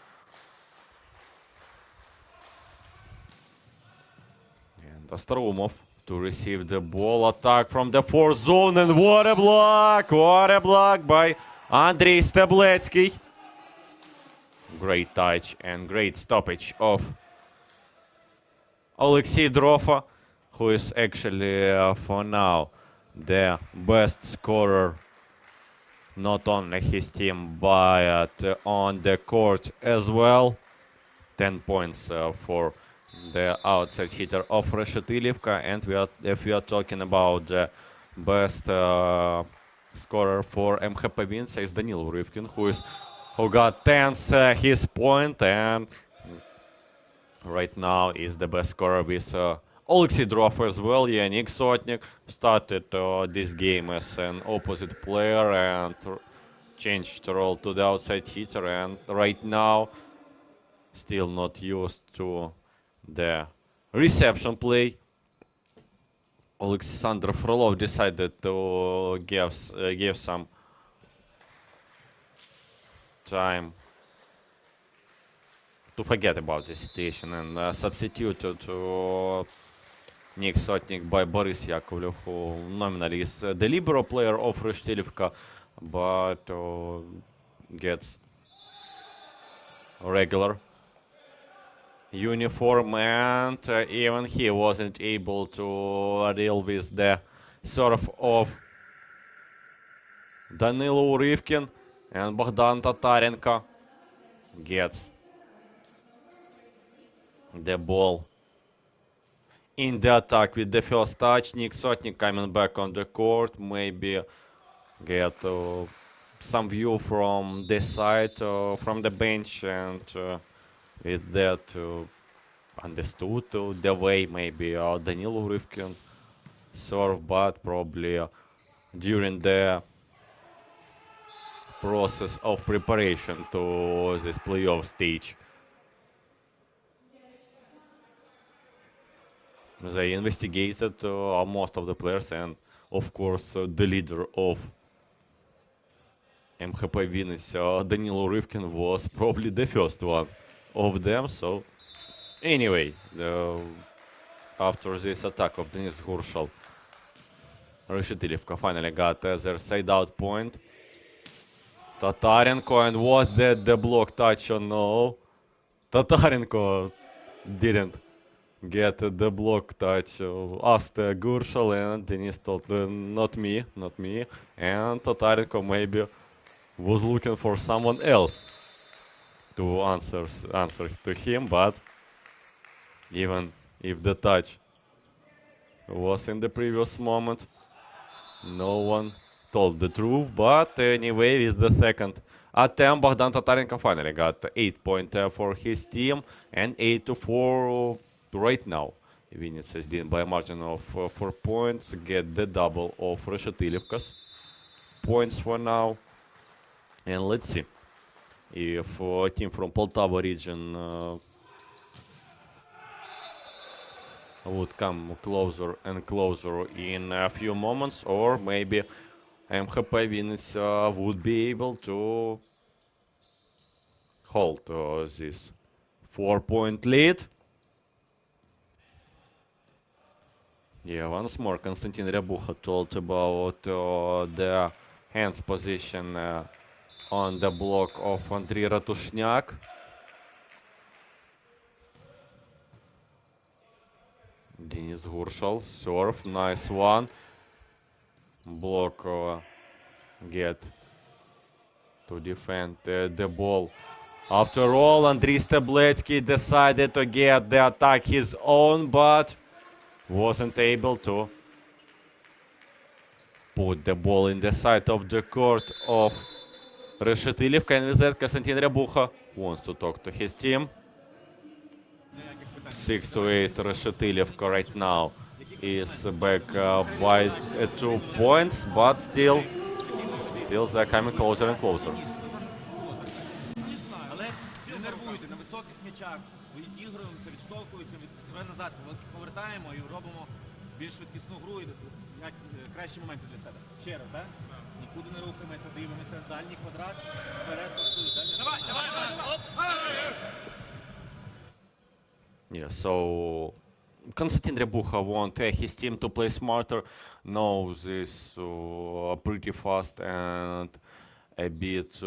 And Ostromov to receive the ball, attack from the fourth zone, and what a block by Andriy Stebletsky. Great touch and great stoppage of Alexei Drofa, who is actually, for now, the best scorer, not only his team, but on the court as well. 10 points for the outside hitter of Reshetylivka. And if we are talking about the best scorer for MHP-Vinnytsia, is Danilo Rivkin, who got 10th his point, and right now is the best scorer with Alexei Drofa as well. Yannick Sotnik started this game as an opposite player and changed role to the outside hitter, and right now still not used to the reception play. Alexander Frolov decided to give some time to forget about the situation and substituted Nick Sotnik by Boris Yakovlev, who nominally is the libero player of Reshetylivka, but gets regular uniform, and even he wasn't able to deal with the serve of Danilo Rivkin, and Bogdan Tatarenko gets the ball in the attack with the first touch. Nick Sotnik coming back on the court, maybe get some view from this side, from the bench, and with that understood the way maybe Danilo Rivkin serve, but probably during the process of preparation to this playoff stage, they investigated most of the players, and of course the leader of MHP-Vinnytsia, Danilo Rivkin, was probably the first one of them. So anyway, after this attack of Denis Gurshal, Reshetylivka finally got their side out point. Tatarenko, and was that the block touch or no? Tatarenko didn't get the block touch. Asked Gurshal, and Denis told not me. And Tatarenko maybe was looking for someone else to answer to him, but even if the touch was in the previous moment, no one told the truth. But anyway, with the second attempt, Bogdan Tatarenko finally got 8 points for his team, and 8-4 right now. Vinnytsia is leading by a margin of 4 points, get the double of Reshetylivka's points for now. And let's see if a team from Poltava region would come closer and closer in a few moments, or maybe MHP-Vinnytsia would be able to hold this 4-point lead. Yeah, once more, Konstantin Ryabucha told about the hands position on the block of Andriy Ratushniak. Denis Gurshal, serve, nice one. Block get to defend the ball. After all, Andriy Stebletsky decided to get the attack his own, but wasn't able to put the ball in the side of the court of Reshetylivka. And with that, Konstantin Ryabucha wants to talk to his team. 6-8 Reshetylivka right now is back by 2 points, but still they're coming closer and closer. Але не нервуйте, на високих м'ячах відігруємося, відштовхуємося від себе назад, повертаємо і робимо більш швидкісну гру і як кращі моменти для себе. Ще раз, так? Нікуди не рухаємося, дивимося, дальній квадрат, вперед, пасуй, давай! Yeah, so Konstantin Ryabucha want his team to play smarter, knows this pretty fast and a bit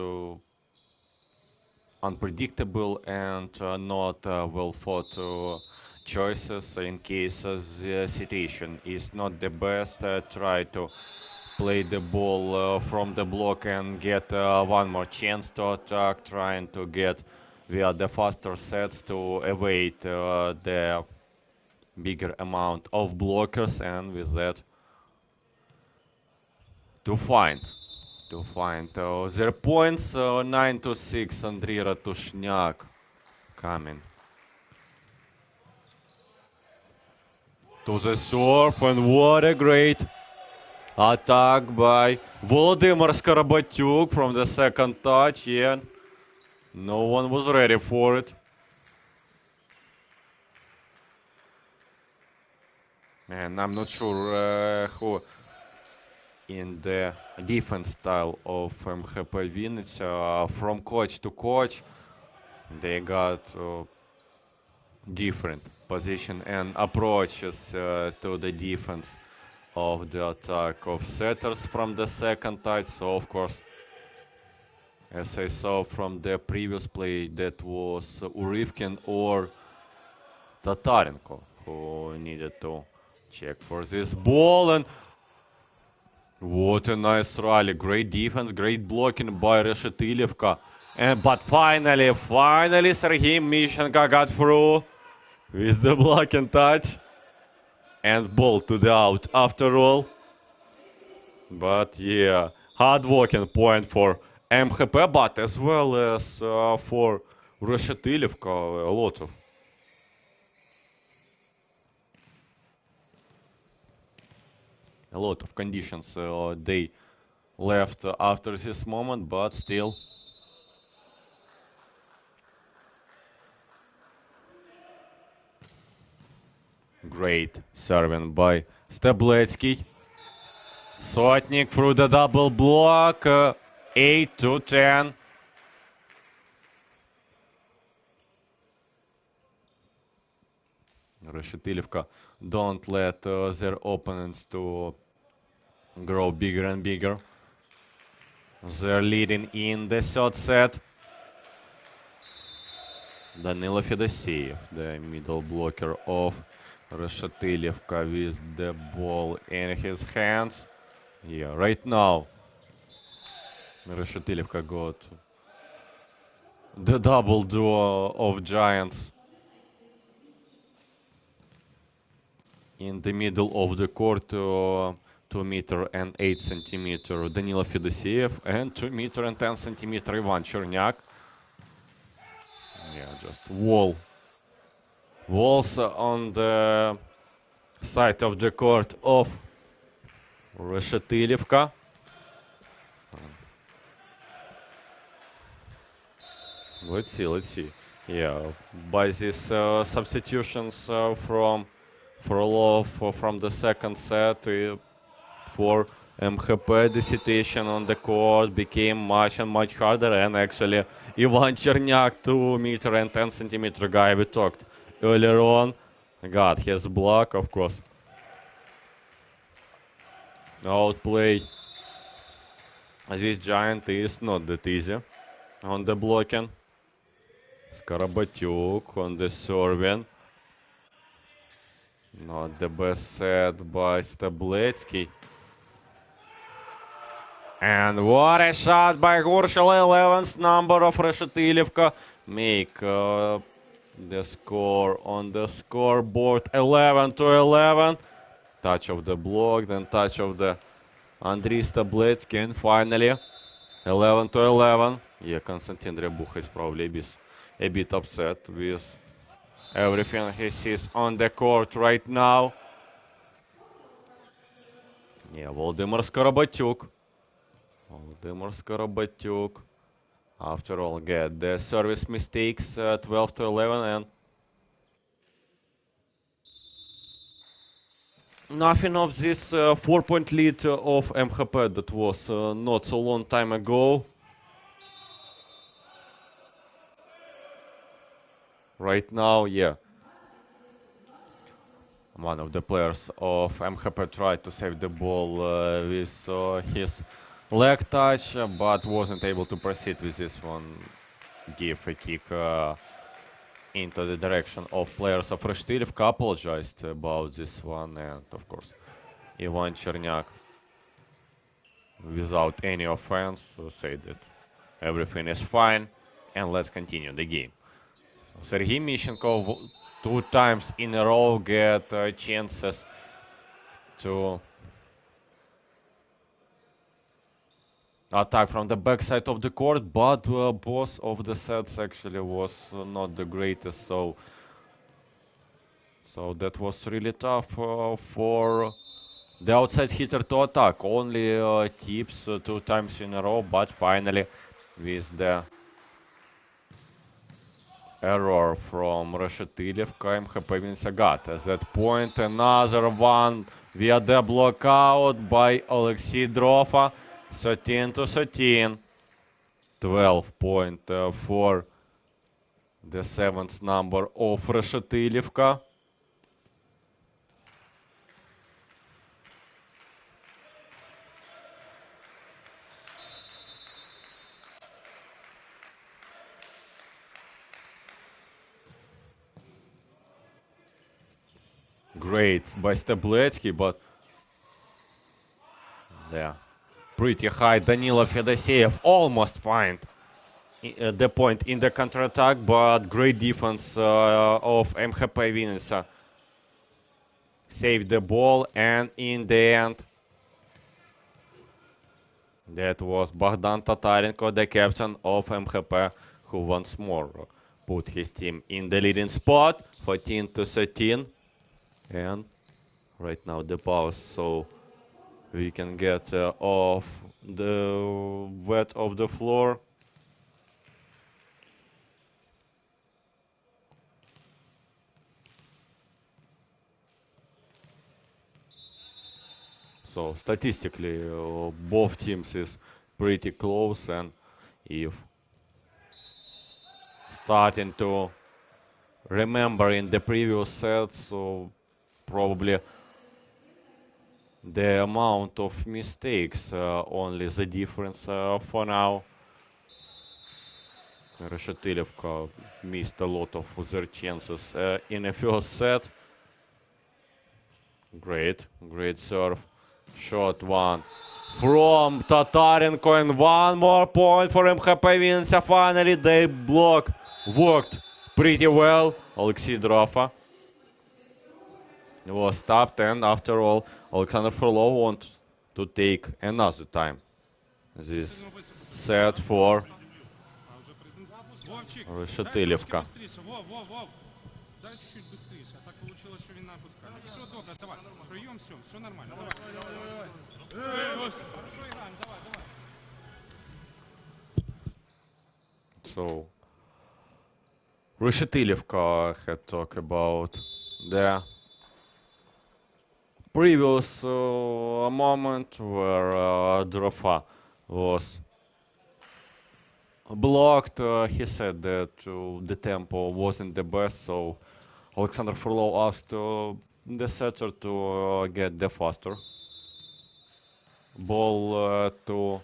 unpredictable and not well thought choices in case the situation is not the best. Try to play the ball from the block and get one more chance to attack, trying to get via the faster sets to evade the bigger amount of blockers, and with that to find their points. 9-6. Andrei Ratushniak coming to the serve, and what a great attack by Volodymyr Skarabatyuk from the second touch. Yeah, no one was ready for it. And I'm not sure who in the defense style of MHP-Vinnytsia, from coach to coach, they got different position and approaches to the defense of the attack of setters from the second touch. So of course, as I saw from the previous play, that was Urivkin or Tatarenko who needed to check for this ball. And what a nice rally. Great defense, great blocking by Reshetylivka. But finally Sergei Mishenko got through with the block and touch. And ball to the out after all. But yeah, hard working point for MHP, but as well as for Reshetylivka, a lot of conditions they left after this moment, but still great serving by Stabletsky. Sotnik through the double block, 8-10. Reshetylivka don't let their opponents to grow bigger and bigger. They're leading in the third set. Danilo Fedoseev, the middle blocker of Reshetylivka, with the ball in his hands. Yeah, right now Reshetylivka got the double duo of giants in the middle of the court. 2 meter and 8 centimeter Danilo Fedoseev and 2 meter and 10 centimeter Ivan Cherniak. Yeah, just walls on the side of the court of Reshetylivka. Let's see. Yeah, by these substitutions from Frolov from the second set for MHP, the situation on the court became much and much harder. And actually, Ivan Cherniak, 2 meter and 10 centimeter guy we talked earlier on, got his block, of course. Outplay this giant is not that easy on the blocking. Skarabatyuk on the serving. Not the best set by Stabletsky. And what a shot by Gurshel, 11th number of Reshetylivka. Make the score on the scoreboard, 11-11. Touch of the block, then touch of the Andrei Stabletsky, and finally 11-11. Yeah, Konstantin Rebucha is probably a bit upset with everything he sees on the court right now. Yeah, Volodymyr Skarabatyuk. After all, get the service mistakes, 12-11, and nothing of this 4-point lead of MHP that was not so long time ago. Right now, yeah, one of the players of MHP tried to save the ball with his leg touch, but wasn't able to proceed with this one. Give a kick into the direction of players of Reshetylivka. Apologized about this one, and of course, Ivan Chernyak, without any offense, said that everything is fine, and let's continue the game. So Sergei Mishchenkov 2 times in a row get chances to attack from the backside of the court, but both of the sets actually was not the greatest, so that was really tough for the outside hitter to attack. Only tips 2 times in a row, but finally with the error from Reshetylivka, MHP-Vinnytsia got at that point another one via the block out by Alexei Drofa. 13-13. 12 point for the 7th number of Reshetylivka. Great by Stabletsky, but yeah, pretty high. Danilo Fedoseev almost find the point in the counterattack, but great defense of MHP-Vinnytsia. Saved the ball, and in the end, that was Bogdan Tatarenko, the captain of MHP, who once more put his team in the leading spot, 14-13. And right now the pause, so we can get off the wet of the floor. So statistically, both teams is pretty close, and if starting to remember in the previous sets, so probably the amount of mistakes only the difference for now. Reshetylivka missed a lot of their chances in the first set. Great serve. Shot one from Tatarenko, and one more point for MHP-Vinnytsia. Finally, they block worked pretty well. Alexei Drofa was stopped, and after all, Alexander Frolov wants to take another time this set for Reshetylivka. Вов. Дай чуть-чуть быстрее. А так получилось, що він напускає. Все добре, давай. Прийом, все нормально. Давай. Хорошо граємо, давай. So, Reshetylivka had talked about the previous moment where Drofa was blocked. He said that the tempo wasn't the best, so Alexander Frolov asked the setter to get the faster ball to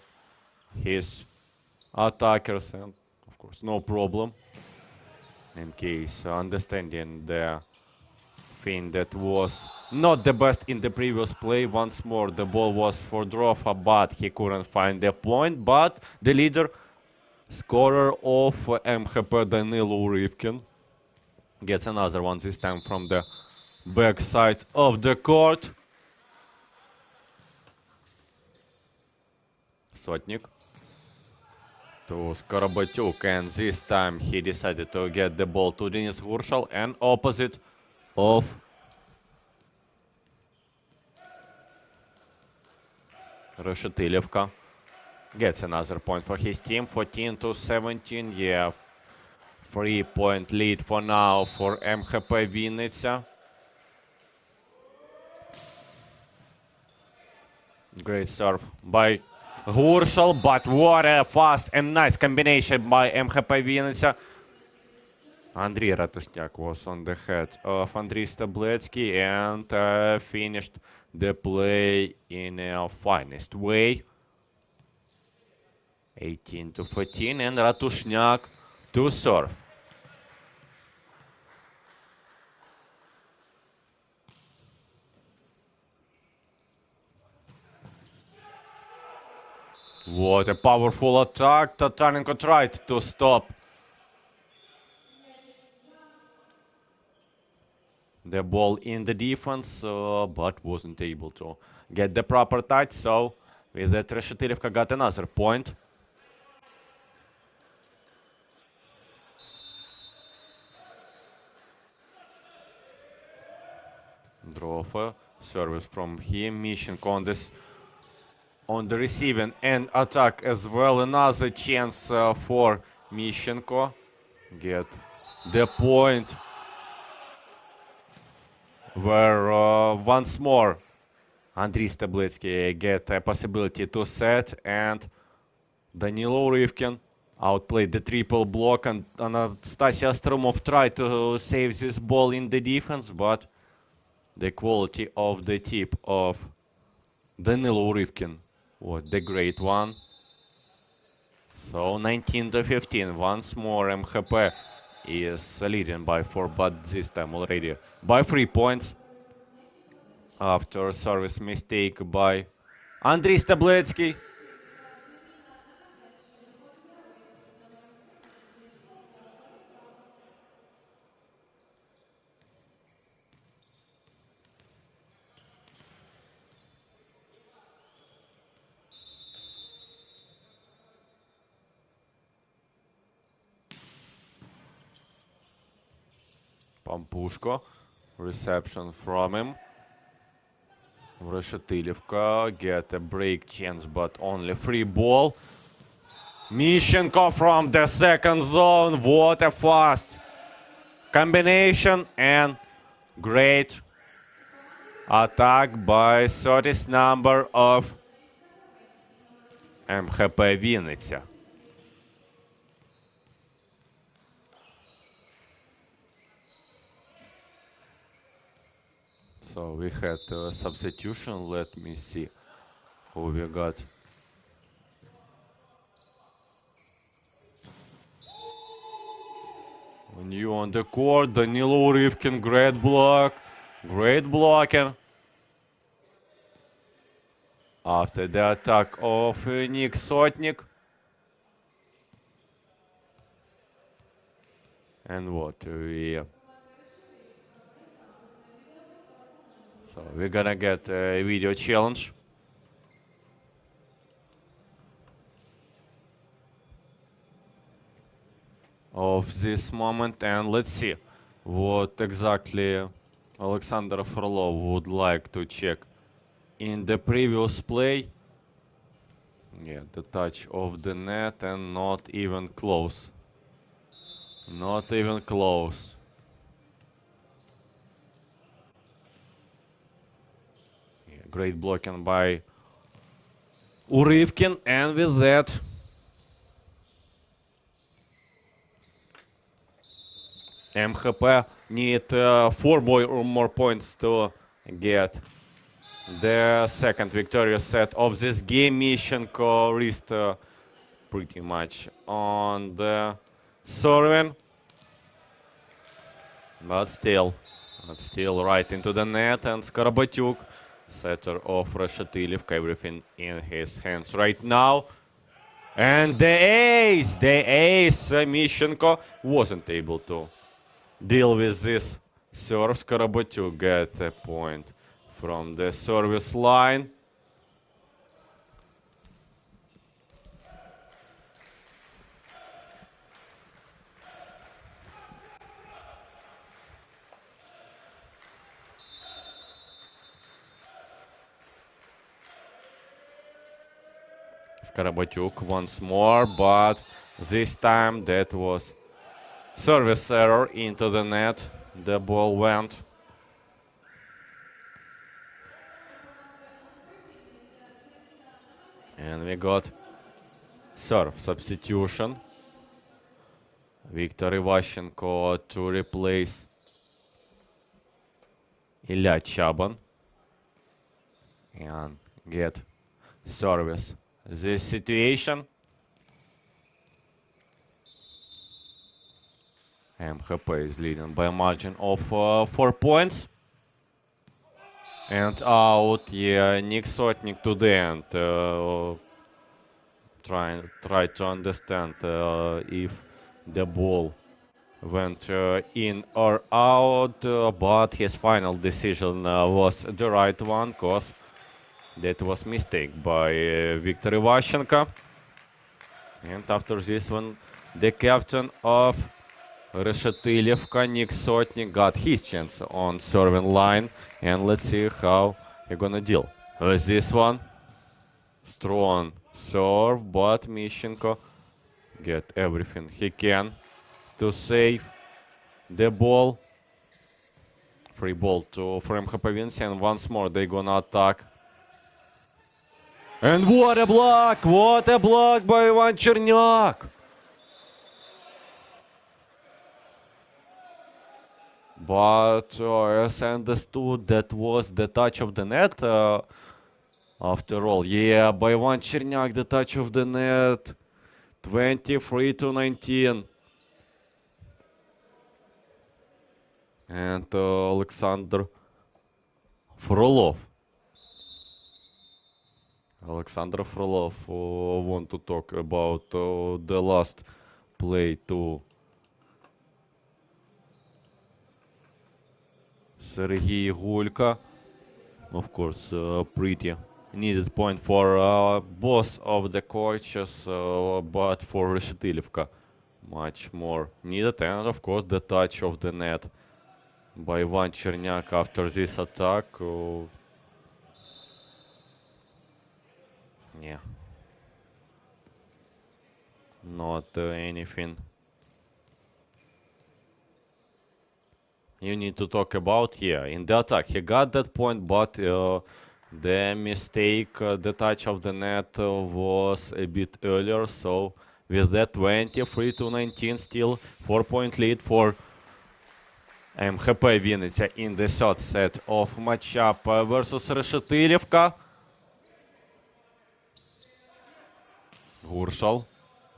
his attackers, and of course no problem in case understanding the thing that was not the best in the previous play. Once more the ball was for Drofa, but he couldn't find the point. But the leader scorer of MHP, Danilo Rivkin, gets another one, this time from the backside of the court. Sotnik to Skorobotyuk, and this time he decided to get the ball to Denis Gurshal, and opposite of Reshetylivka gets another point for his team. 14-17. Yeah, 3-point lead for now for MHP-Vinnytsia. Great serve by Gurshal, but what a fast and nice combination by MHP-Vinnytsia. Andriy Ratusnyak was on the head of Andriy Stabletsky and finished the play in a finest way. 18-14, and Ratushniak to serve. What a powerful attack. Tatarenko tried to stop the ball in the defense, but wasn't able to get the proper touch. So with that, Reshetylivka got another point. Drofa, service from him. Mishchenko on this, on the receiving and attack as well. Another chance for Mishchenko. Get the point. Where once more Andriy Stabletsky get a possibility to set, and Danilo Urivkin outplayed the triple block, and Anastasia Stromov tried to save this ball in the defense, but the quality of the tip of Danilo Urivkin was the great one. So 19-15, once more MHP is leading by 4, but this time already by 3 points after service mistake by Andriy Stabletsky. Pampushko, reception from him. Reshetylivka get a break chance, but only free ball. Mishchenko from the second zone. What a fast combination and great attack by 30th number of MHP-Vinnytsia. So we had a substitution. Let me see who we got. New on the court, Danilo Urivkin, great block, great blocker. After the attack of Nick Sotnik. And what we... So we're gonna get a video challenge. Of this moment, and let's see what exactly Alexander Frolov would like to check in the previous play. Yeah, the touch of the net, and not even close. Not even close. Yeah, great blocking by Urivkin, and with that MHP need 4 more points to get the second victorious set of this game. Mishchenko wrist pretty much on the serving, but still right into the net, and Skarabatyuk, setter of Reshetylivka, everything in his hands right now. And the ace, Mishchenko wasn't able to deal with this serve. Skarabatyuk get a point from the service line. Skarabatyuk once more, but this time that was service error into the net. The ball went. And we got serve substitution. Viktor Ivashchenko to replace Ilya Chaban. And get service this situation. MHP is leading by a margin of 4 points. And out, yeah, Nick Sotnik to the end. Try to understand if the ball went in or out, but his final decision was the right one, cause that was mistake by Viktor Ivashchenko. And after this one, the captain of Reshetylivka, Nick Sotnik, got his chance on serving line, and let's see how he's gonna deal with this one. Strong serve, but Mishchenko get everything he can to save the ball. Free ball for MHP-Vinnytsia, and once more they gonna attack. And what a block! What a block by Ivan Chernyak! But as I understood, that was the touch of the net. After all, yeah, by Ivan Chernyak, the touch of the net. 23-19. And Alexander Frolov. Alexander Frolov want to talk about the last play to Sergei Gulka. Of course, pretty needed point for both of the coaches, but for Reshetylivka much more needed. And of course, the touch of the net by Ivan Chernyak after this attack. Yeah. Not anything you need to talk about. Yeah, in the attack he got that point, but the mistake, the touch of the net was a bit earlier. So with that 23-19, still 4-point lead for MHP-Vinnytsia in the third set of matchup versus Reshetylivka. Gurshal,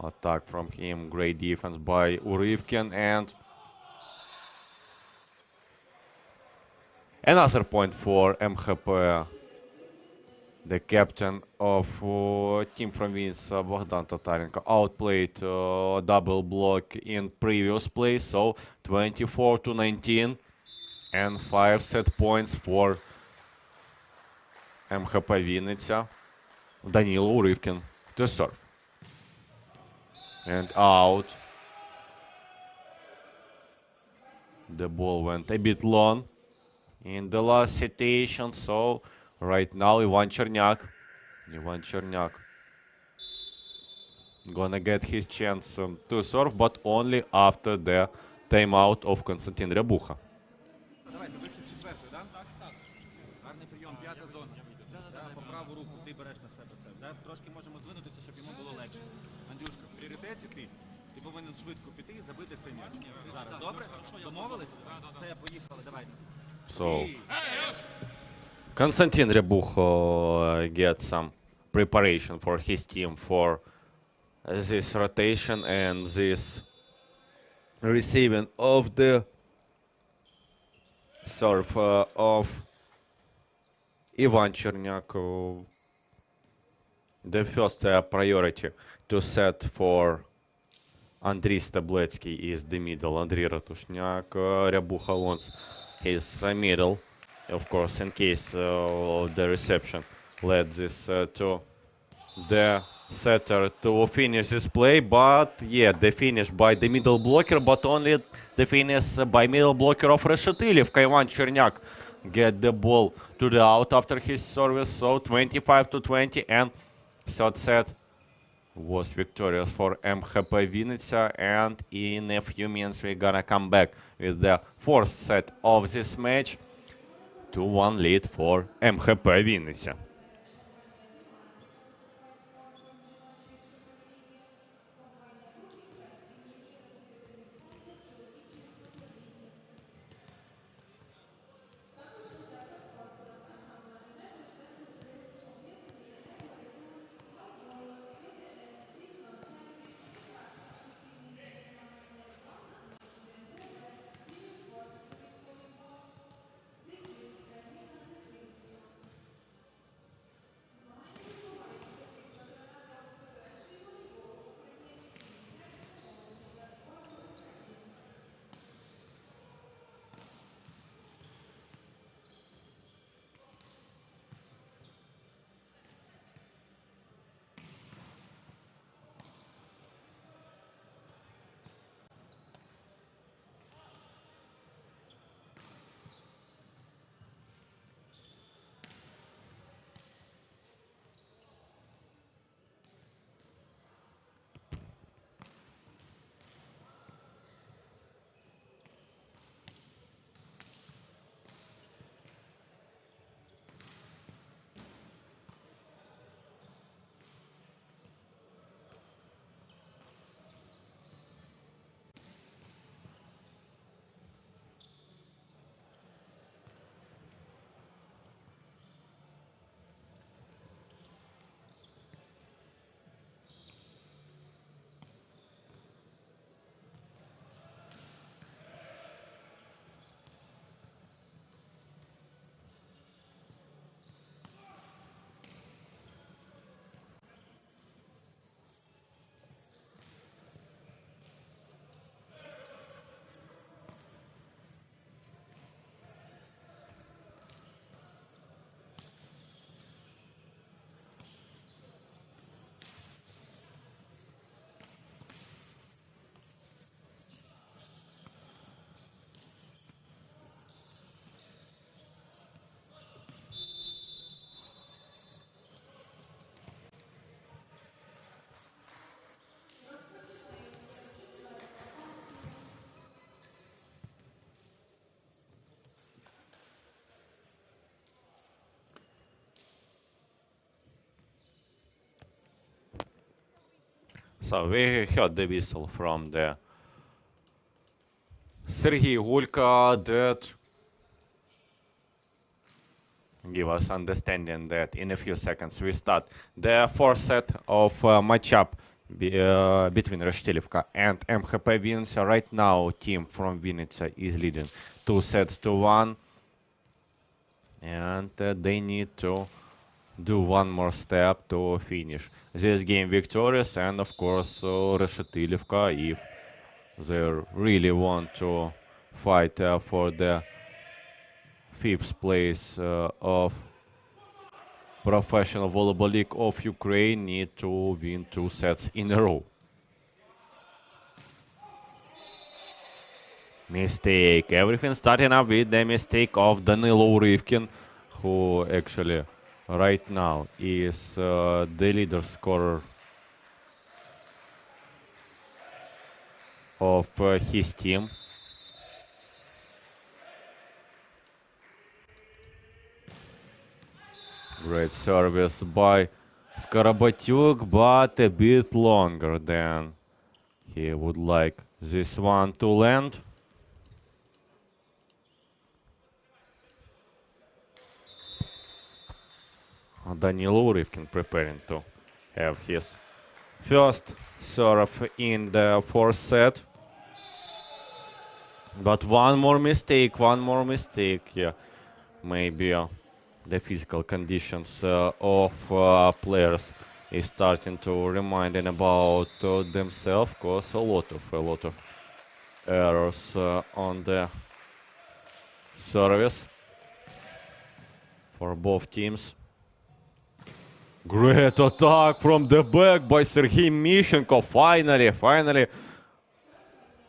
attack from him, great defense by Urivkin, and another point for MHP. The captain of team from Vinnytsia, Bogdan Tatarenko, outplayed double block in previous play, so 24-19 and 5 set points for MHP-Vinnytsia. Danilo Urivkin to serve. And out. The ball went a bit long in the last situation, so right now Ivan Chernyak gonna get his chance to serve, but only after the timeout of Konstantin Ryabucha. Давайте, вихід четвертий, да? Так. Гарний прийом, п'ята зона. По праву руку ти береш на себе це. Трошки можемо здвинутися, щоб йому було легше. Андрюшка, в пріоритеті ти повинен швидко піти і забити цей м'яч. Зараз, добре? Домовились? Все, поїхали, давайте. So Konstantin Ryabucha gets some preparation for his team for this rotation and this receiving of the serve of Ivan Chernyak. The first priority to set for Andriy Stabletsky is the middle. Andriy Ratushniak. Ryabucha wants his middle, of course, in case the reception led this to the setter to finish this play. But yeah, the finish by the middle blocker, but only the finish by middle blocker of Reshetylivka. Ivan Chernyak get the ball to the out after his service, so 25-20, and third set was victorious for MHP-Vinnytsia, and in a few minutes we're gonna come back with the fourth set of this match. 2-1 lead for MHP-Vinnytsia. So we heard the whistle from the Sergei Gulka that give us understanding that in a few seconds we start the fourth set of matchup between Reshetylivka and MHP-Vinnytsia. Right now, team from Vinnytsia is leading 2-1, and they need to do one more step to finish this game victorious. And of course, Reshetylivka, if they really want to fight for the 5th place of Professional Volleyball League of Ukraine, need to win 2 sets in a row. Mistake. Everything starting up with the mistake of Danilo Rivkin, who actually right now is the leader scorer of his team. Great service by Skarabatyuk, but a bit longer than he would like this one to land. Danilo Rivkin preparing to have his first serve in the 4th set. But one more mistake, yeah. Maybe the physical conditions of players is starting to reminding about themselves, cause a lot of errors on the service for both teams. Great attack from the back by Sergei Mishenko. Finally,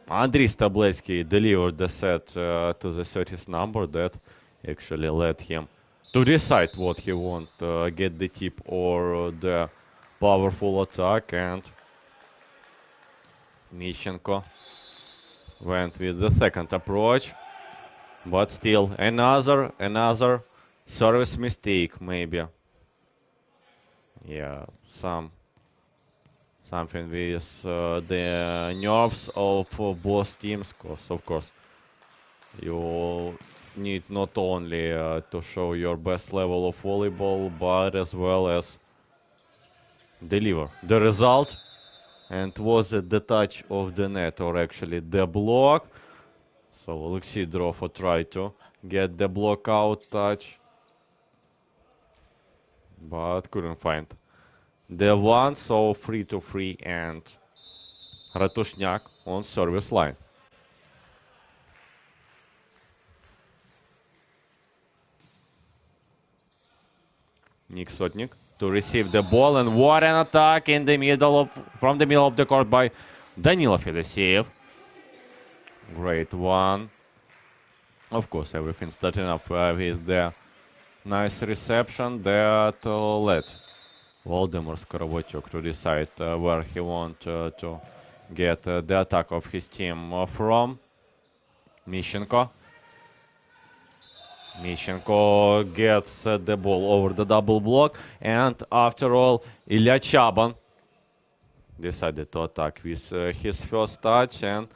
Andriy Stabletsky delivered the set to the 30th number that actually led him to decide what he want, get the tip or the powerful attack, and Mishenko went with the second approach, but still another service mistake maybe. Yeah, something with the nerves of both teams, cause of course you need not only to show your best level of volleyball, but as well as deliver the result. And was it the touch of the net or actually the block? So Alexei Drofo tried to get the block out touch, but couldn't find the one. So 3-3 and Ratushniak on service line. Nick Sotnik to receive the ball, and what an attack in the middle from the middle of the court by Danilo Fedoseev. Great one. Of course, everything starting up with the nice reception that led Volodymyr Skorobotyuk to decide where he wants to get the attack of his team from. Mishenko gets the ball over the double block, and after all, Ilya Chaban decided to attack with his first touch, and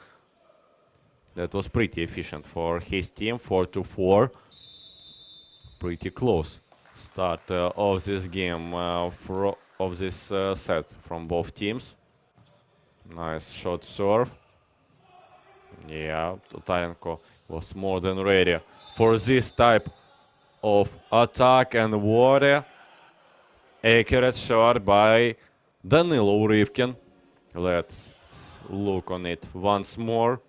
that was pretty efficient for his team. 4-4. Pretty close start of this game, of this set from both teams. Nice shot serve. Yeah, Tatarenko was more than ready for this type of attack, and what a accurate shot by Danilo Rivkin. Let's look on it once more.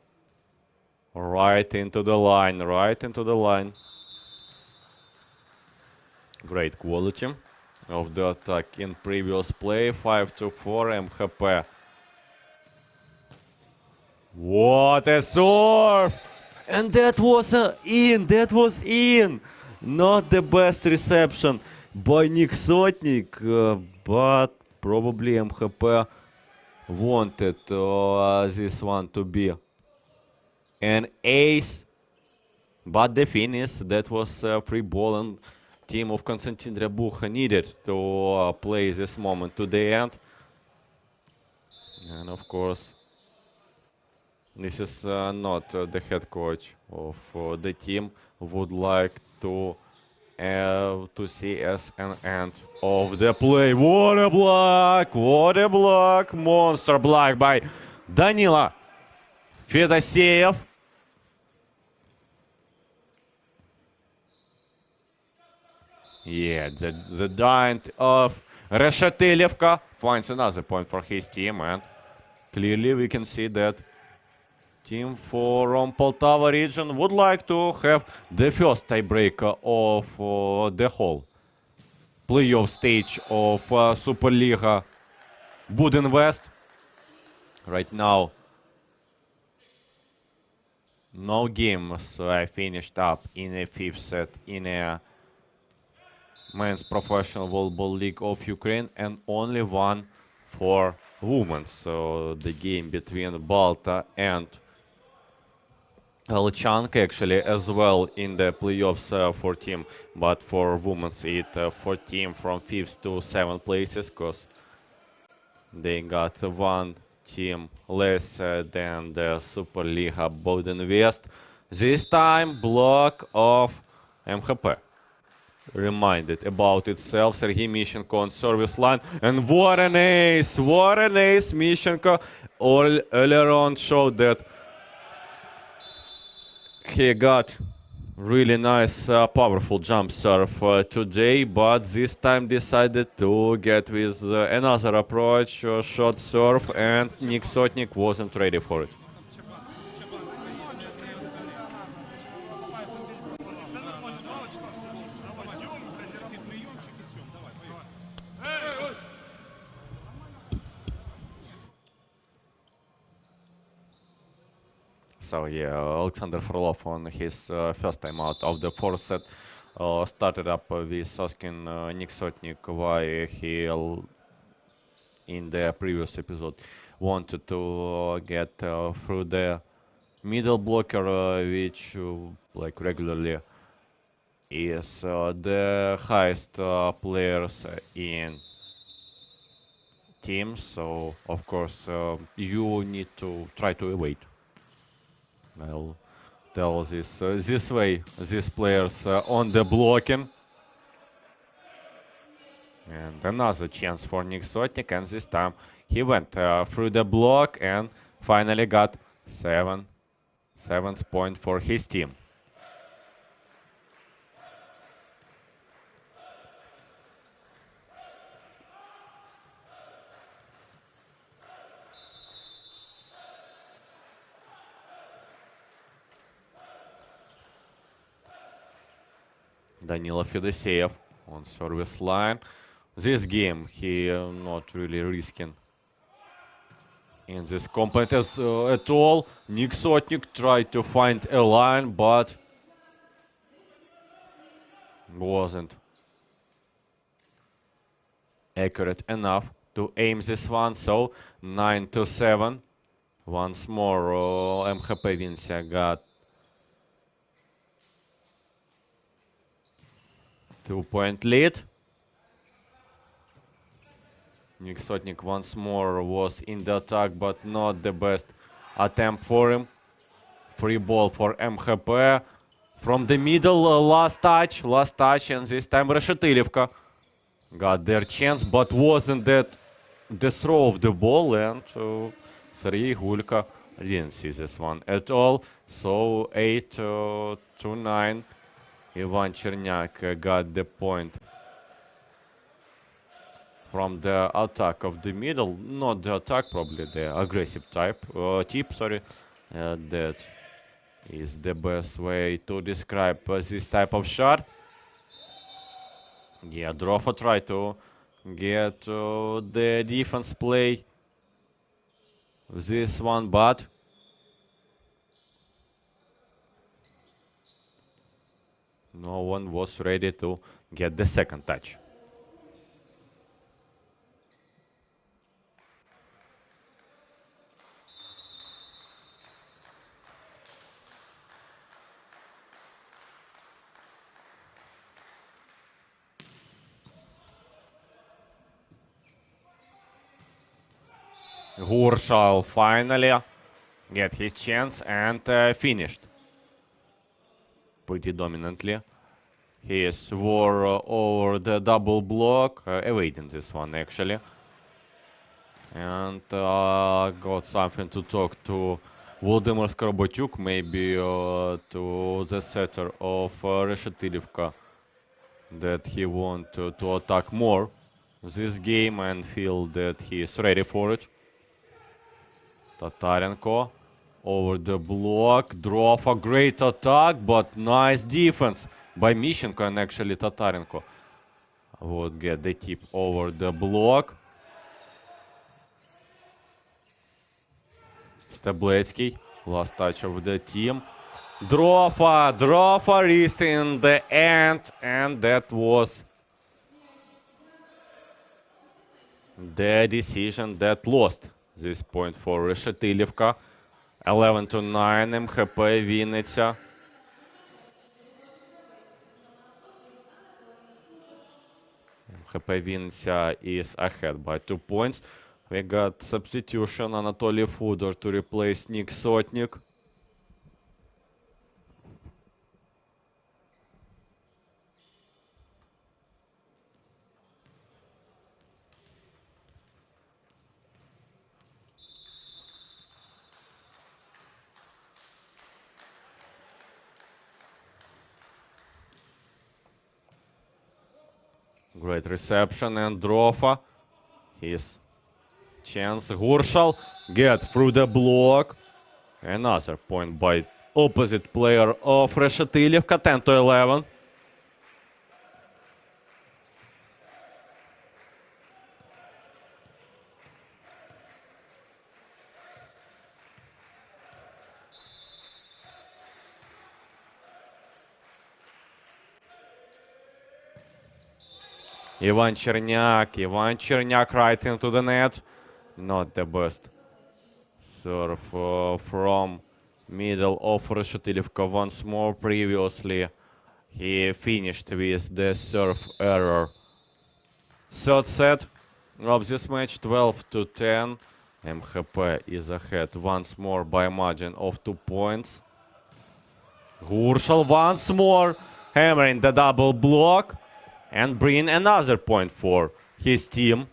Right into the line, Great quality of the attack in previous play. 5-4 MHP. What a serve! And that was in. Not the best reception by Nick Sotnik, but probably MHP wanted this one to be an ace. But the thing is, that was a free ball, and team of Konstantin Ryabucha needed to play this moment to the end. And of course, this is not the head coach of the team would like to see as an end of the play. What a block! What a block! Monster block by Danila Fedoseev. Yeah, the giant of Reshetylivka finds another point for his team, and clearly we can see that team from Poltava region would like to have the first tiebreaker of the whole playoff stage of Superliga Budinvest. Right now, no games finished up in a fifth set in a men's professional volleyball league of Ukraine, and only one for women. So the game between Balta and Lchanka actually as well in the playoffs for team, but for women it for team from 5th to 7th places, because they got one team less than the Superliga Budinvest. This time block of MHP reminded about itself. Sergei Mishchenko on service line, and what an ace! What an ace! Mishchenko earlier on showed that he got really nice, powerful jump serve today, but this time decided to get with another approach, short serve, and Nick Sotnik wasn't ready for it. So yeah, Alexander Frolov on his first time out of the fourth set started up with asking Nick Sotnik why he in the previous episode wanted to get through the middle blocker, which like regularly is the highest players in teams. So of course you need to try to evade. I'll tell this way, these players on the blocking. And another chance for Nick Sotnik, and this time he went through the block and finally got seventh point for his team. Danila Fedoseev on service line. This game he not really risking in this competence at all. Nick Sotnik tried to find a line, but wasn't accurate enough to aim this one. So 9-7. Once more MHP-Vinnytsia got 2-point lead. Nick Sotnik once more was in the attack, but not the best attempt for him. Free ball for MHP. From the middle, last touch, and this time Reshetylivka got their chance, but wasn't that the throw of the ball, and Sergei Gulka didn't see this one at all. So 8-9. Ivan Chernyak got the point from the attack of the middle, not the attack, probably the aggressive tip, sorry. That is the best way to describe this type of shot. Yeah, Drofa tried to get the defense play this one, but no one was ready to get the second touch. Gurshal finally get his chance and finished pretty dominantly. He swore over the double block, evading this one actually. And got something to talk to Volodymyr Skorobotyuk, maybe to the setter of Reshetylivka, that he want to attack more this game and feel that he is ready for it. Tatarenko over the block, drove a great attack, but nice defense by Mishenko, and actually Tatarenko would get the tip over the block. Stabletsky, last touch of the team. Drove a wrist in the end, and that was the decision that lost this point for Reshetylivka. 11-9, MHP-Vinnytsia. MHP-Vinnytsia is ahead by 2 points. We got substitution, Anatoly Fudor to replace Nick Sotnik. Great reception and Drofa. His chance. Gurshal get through the block. Another point by opposite player of Reshetylivka. 10-11. Ivan Cherniak right into the net. Not the best serve from middle of Reshetylivka once more. Previously, he finished with the serve error. Third set of this match, 12-10. MHP is ahead once more by a margin of 2 points. Gurshal once more, hammering the double block and bring another point for his team.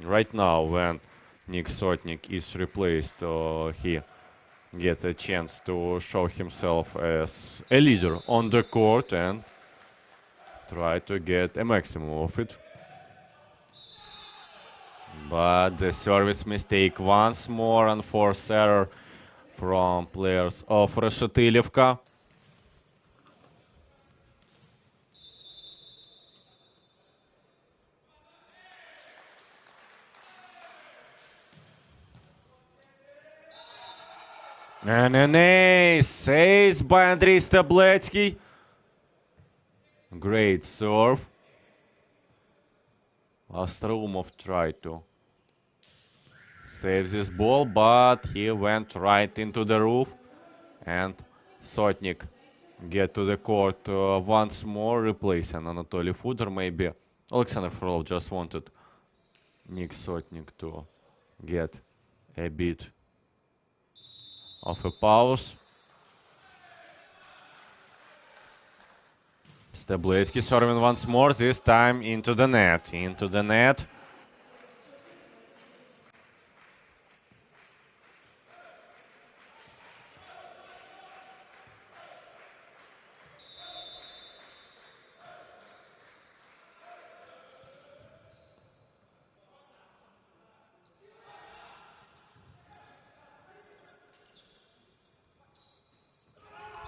Right now, when Nick Sotnik is replaced, he gets a chance to show himself as a leader on the court and try to get a maximum of it. But the service mistake once more, and forced error from players of Reshetylivka. And an ace by Andrei Stabletsky. Great serve. Astrumov tried to save this ball, but he went right into the roof. And Sotnik get to the court once more, replacing Anatoly Fudor. Maybe Alexander Frolov just wanted Nick Sotnik to get a bit of a pause. Stabletsky serving once more, this time into the net. Into the net.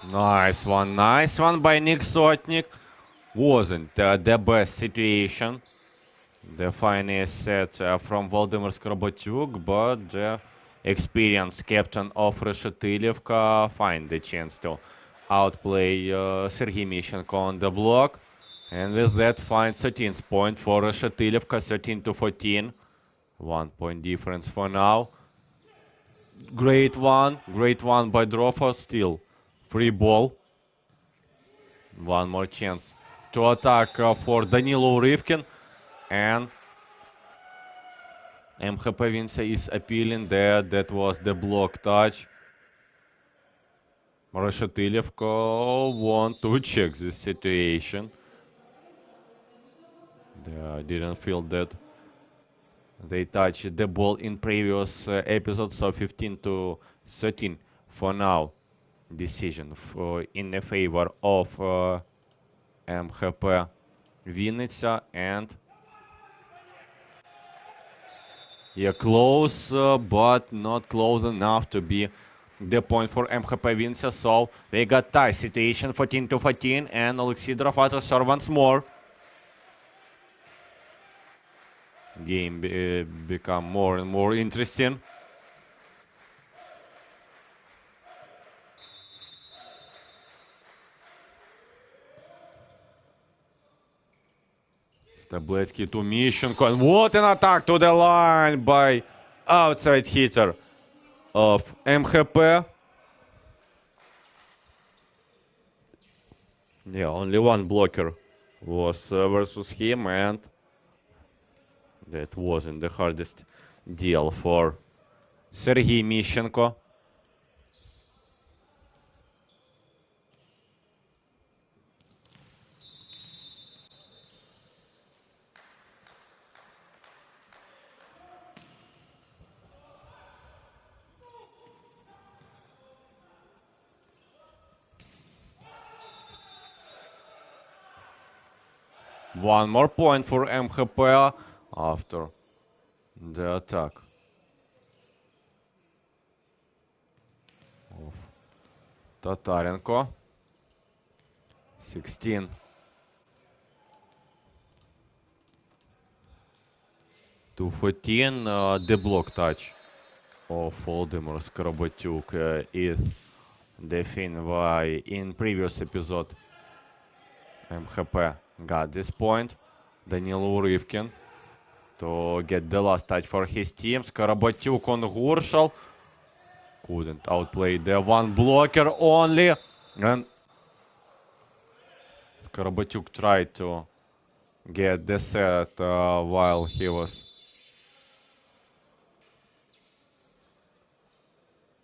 Nice one by Nick Sotnik. Wasn't the best situation. The finest set from Volodymyr Skorobotyuk, but the experienced captain of Reshetylivka find the chance to outplay Sergei Mishenko on the block. And with that, find 13th point for Reshetylivka, 13-14. 1 point difference for now. Great one by Drofa, still free ball. One more chance to attack for Danilo Urivkin. And MHP-Vinnytsia is appealing there. That was the block touch. Reshetylivka want to check this situation. They didn't feel that they touched the ball in previous episodes, so 15-13 for now. Decision in the favor of MHP-Vinnytsia, and yeah, close, but not close enough to be the point for MHP-Vinnytsia. So they got tie situation 14-14, and Alexidrov out to serve once more. Game become more and more interesting. Stabletsky to Mishchenko, and what an attack to the line by outside hitter of MHP. Yeah, only one blocker was versus him, and that wasn't the hardest deal for Sergei Mishchenko. One more point for MHP after the attack of Tatarenko. 16. To 14, the block touch of Volodymyr Skorobotyuk is the thing why in previous episode MHP got this point. Danil Urivkin to get the last touch for his team. Skorobotyuk on Gurshal. Couldn't outplay the one blocker only. And Skorobotyuk tried to get the set while he was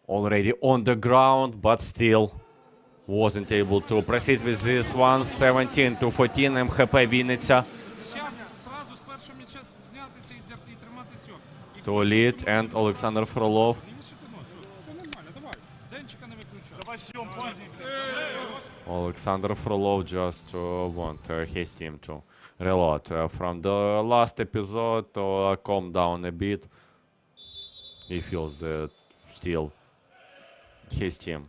already on the ground, but still wasn't able to proceed with this one. 17-14, MHP-Vinnytsia Зараз зразу з першого м'яча знятися і тримати сьом. to lead, and Alexander Frolov Не мішати нос. Все нормально, давай. Денчика не виключай. Давай съем, парни. Alexander Frolov just want his team to reload from the last episode, to calm down a bit. He feels that still his team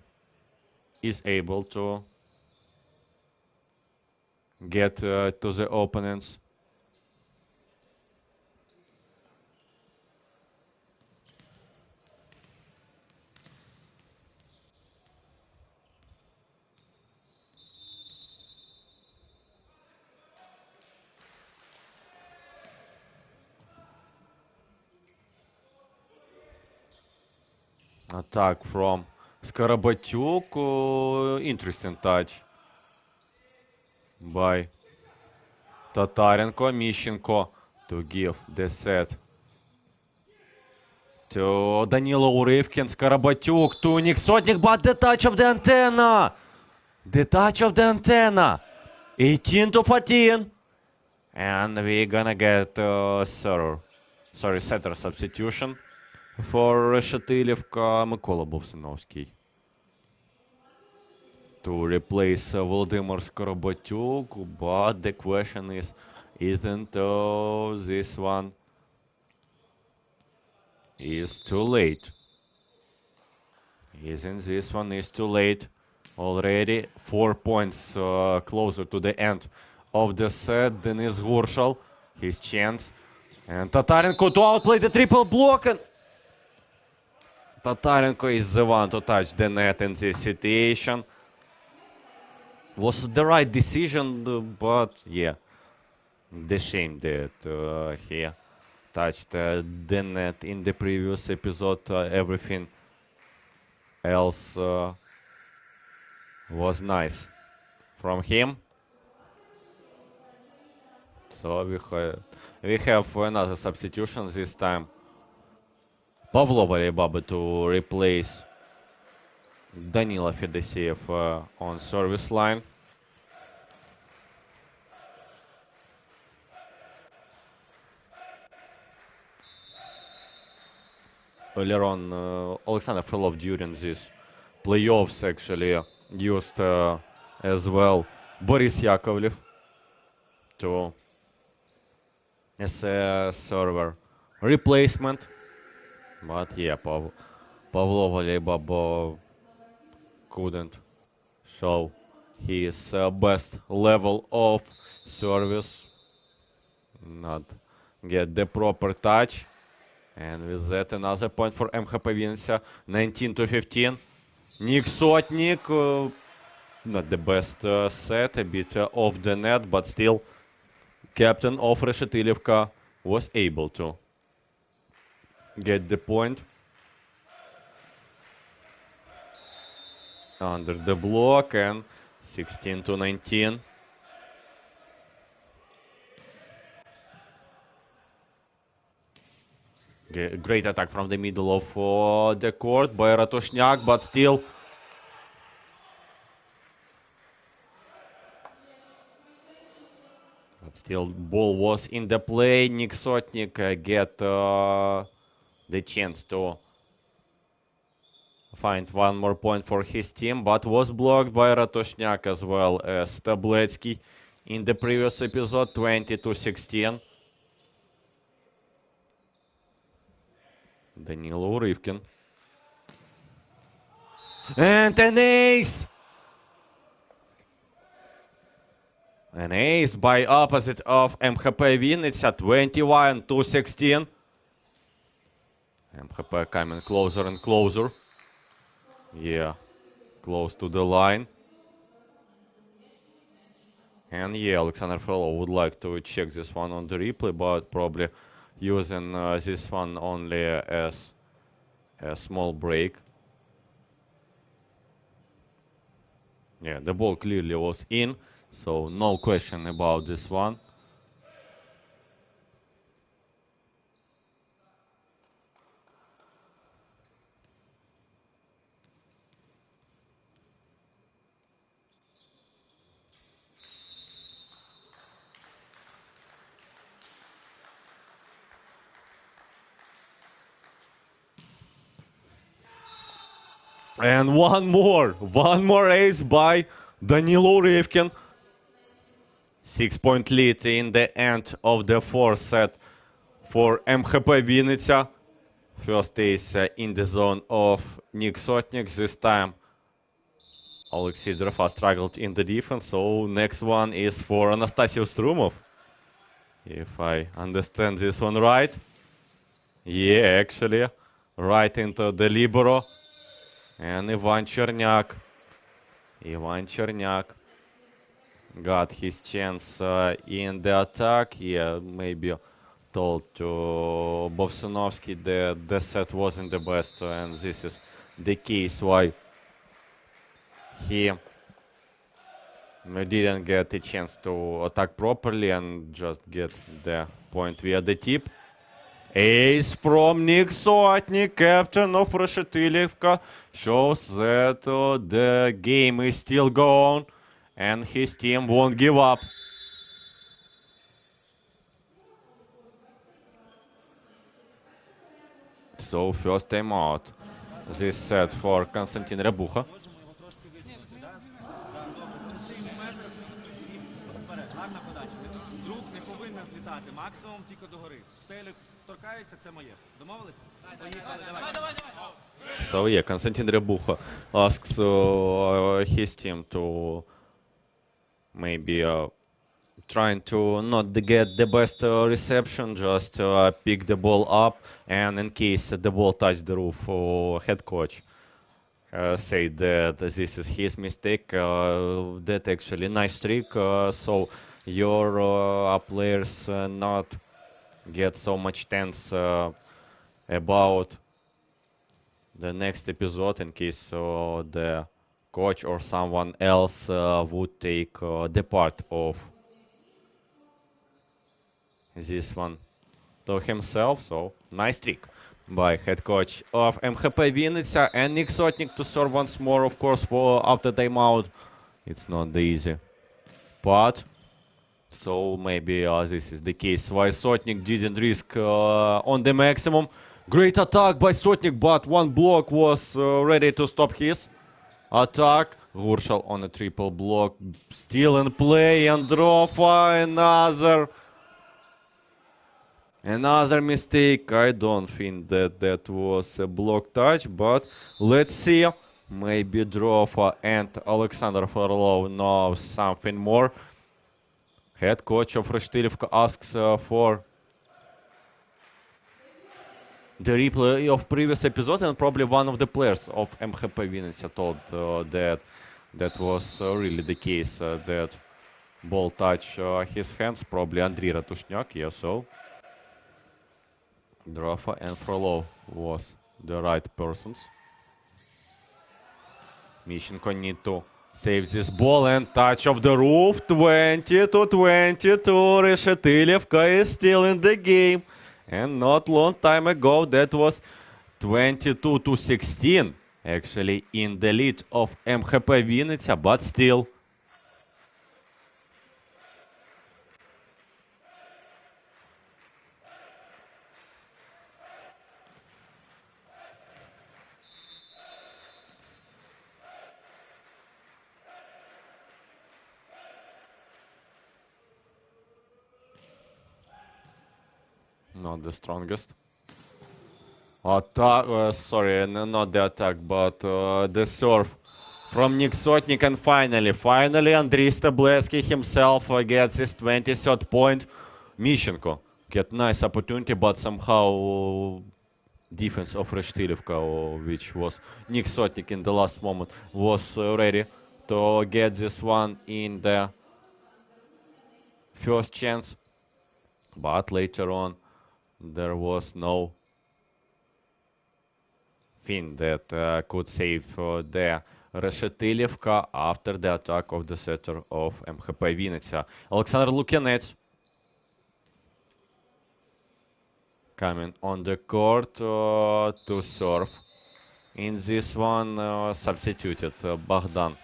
is able to get to the opponents. Attack from Skorobotyuk. Interesting touch by Tatarenko. Mishchenko to give the set to Danilo Urivkin. Skorobotyuk to Nick Sotnik, but the touch of the antenna. The touch of the antenna. 18-14. And we're gonna get setter substitution for Reshetylivka. Микола Бовсиновський to replace Volodymyr Skorobotyuk, but the question is, isn't this one is too late? Isn't this one is too late? Already 4 points closer to the end of the set. Denis Gurshal, his chance, and Tatarenko to outplay the triple block, and Tatarenko is the one to touch the net in this situation. Was the right decision, but yeah, the shame that he touched the net in the previous episode. Everything else was nice from him. So we have another substitution, this time Pavlova Rybaba to replace Danila Fedoseev on service line. Earlier on, Alexander Frolov during these playoffs actually used as well Boris Yakovlev to as a server replacement. But yeah, Pavlova Rybaba couldn't show his best level of service, not get the proper touch. And with that, another point for MHP-Vinnytsia, 19-15. Nick Sotnik, not the best set, a bit off the net, but still, captain of Reshetylivka was able to get the point. Under the block, and 16-19. Great attack from the middle of the court by Ratoshniak, but still ball was in the play. Nick Sotnik get the chance to find one more point for his team, but was blocked by Ratoshniak as well as Tabletsky in the previous episode, 20-16. Danilo Urivkin. And an ace! An ace by opposite of MHP-Vinnytsia, 21-16. MHP coming closer and closer. Yeah, close to the line. And yeah, Alexander Frolov would like to check this one on the replay, but probably using this one only as a small break. Yeah, the ball clearly was in, so no question about this one. And one more ace by Danilo Urivkin. 6-point lead in the end of the fourth set for MHP-Vinnytsia. First ace in the zone of Nick Sotnik. This time Alexei Drofas struggled in the defense, so next one is for Anastasiy Strumov. If I understand this one right. Yeah, actually, right into the libero. And Ivan Cherniak got his chance in the attack. Yeah, maybe told to Bovsunovsky that the set wasn't the best, and this is the case why he didn't get a chance to attack properly and just get the point via the tip. Ace from Nick Sotnik, captain of Reshetylivka, shows that the game is still going and his team won't give up. So first time out this set for Konstantin Ryabucha. Можемо його трошки відсунути, да? Шийний метр і вперед. Гарна подача. З рук не повинна злітати. Максимум тільки догори. Стелю торкається, це моє. Домовились? Поїхали, давай. So yeah, Konstantin Ryabucha asks his team to maybe trying to not get the best reception, just pick the ball up, and in case the ball touched the roof, head coach said that this is his mistake. That actually nice trick, so your players not get so much tense about the next episode in case the coach or someone else would take the part of this one to himself. So nice trick by head coach of MHP-Vinnytsia, and Nick Sotnik to serve once more, of course, for after timeout. It's not easy, but so maybe this is the case why Sotnik didn't risk on the maximum. Great attack by Sotnik, but one block was ready to stop his attack. Gurshal on a triple block, still in play, and Drofa another mistake. I don't think that was a block touch, but let's see. Maybe Drofa and Alexander Forlov know something more. Head coach of Reshetylivka asks for the replay of previous episode, and probably one of the players of MHP-Vinnytsia told that was really the case, that ball touch his hands, probably Andriy Ratushniak, yeah, so Drofa and Frolov was the right persons. Mishchenko need to save this ball, and touch of the roof, 20-22, Reshetylivka is still in the game. And not long time ago, that was 22-16, actually in the lead of MHP-Vinnytsia, but still. Not the strongest. Attack, sorry, not the attack, but the serve from Nick Sotnik, and finally Andriy Stableski himself gets his 23rd point. Mishchenko get nice opportunity, but somehow defense of Reshetylivka, which was Nick Sotnik in the last moment, was ready to get this one in the first chance, but later on there was no thing that could save the Reshetylivka after the attack of the setter of MHP-Vinnytsia. Alexander Lukianets coming on the court to serve. In this one, substituted Bogdan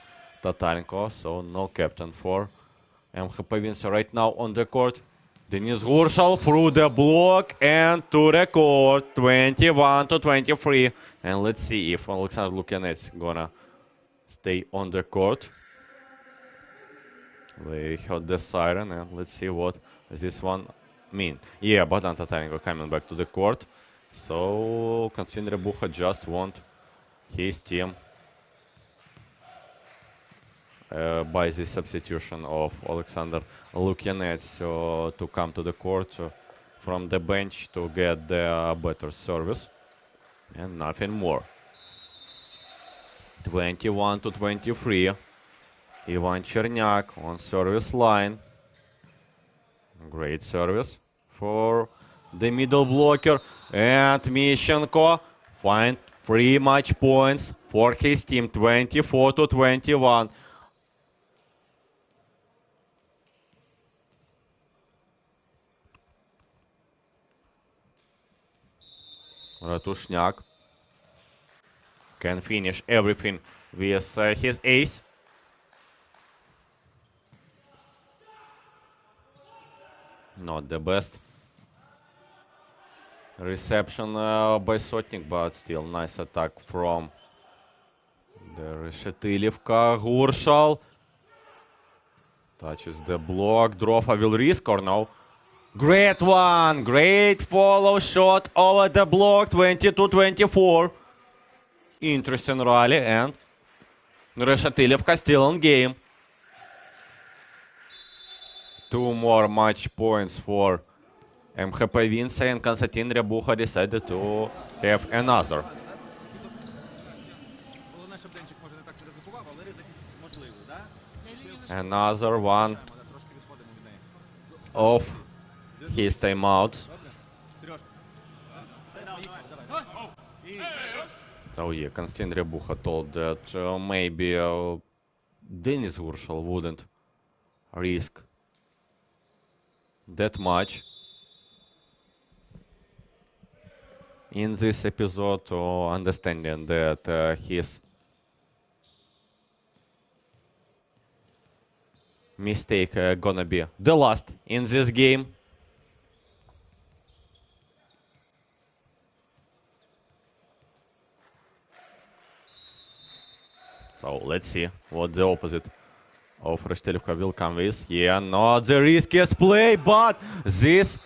Tatarenko, so no captain for MHP-Vinnytsia right now on the court. Denis Gurshal through the block and to the court, 21-23. And let's see if Alexander Lukianets gonna stay on the court. We heard the siren, and let's see what this one mean. Yeah, Bogdan Tatarenko coming back to the court. So Konstantin Rebucha just want his team by the substitution of Alexander Lukianets to come to the court from the bench to get the better service, and nothing more. 21-23. Ivan Chernyak on service line. Great service for the middle blocker, and Mishchenko find 3 match points for his team, 24-21. Ratushniak can finish everything with his ace. Not the best reception by Sotnik, but still nice attack from the Reshetylivka. Gurshal touches the block. Drofa will risk or no? Great one! Great follow shot over the block, 22-24. Interesting rally, and Reshetylivka still on game. 2 more match points for MHP-Vinnytsia, and Konstantin Rebucha decided to have another. Головне, щоб Денчик, може, не так ризикував, але ризик можливий, да? Another one Трошки відходимо від неї. of his timeouts. So yeah, Konstantin Rebucha told that maybe Denis Gurshal wouldn't risk that much. in this episode, understanding that his mistake gonna be the last in this game. So let's see what the opposite of Reshetylivka will come with. Yeah, not the riskiest play, but this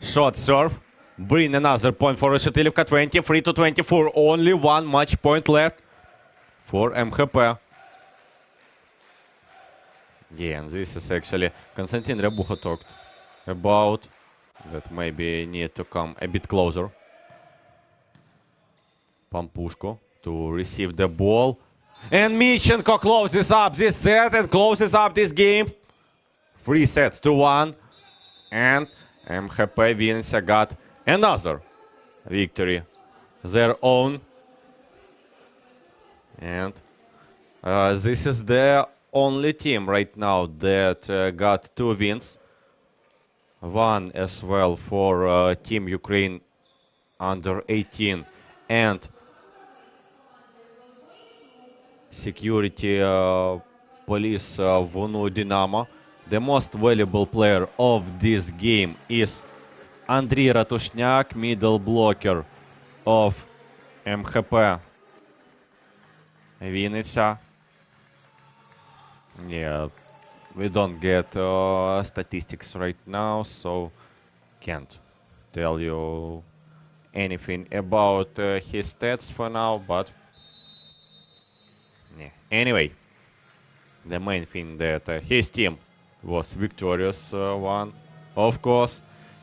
shot serve bring another point for Reshetylivka. 23-24. Only one match point left for MHP. Yeah, and this is actually Konstantin Rebucha talked about that maybe need to come a bit closer. Pampushko to receive the ball. And Michenko closes up this set and closes up this game. 3 sets to 1. And MHP-Vinnytsia got another victory. Their own. And this is the only team right now that got 2 wins. One as well for Team Ukraine under 18 and security police Vonu Dynamo. The most valuable player of this game is Andriy Ratushniak, middle blocker of MHP-Vinnytsia. Yeah, we don't get statistics right now, so can't tell you anything about his stats for now, but yeah. Anyway, the main thing that his team was victorious one, of course,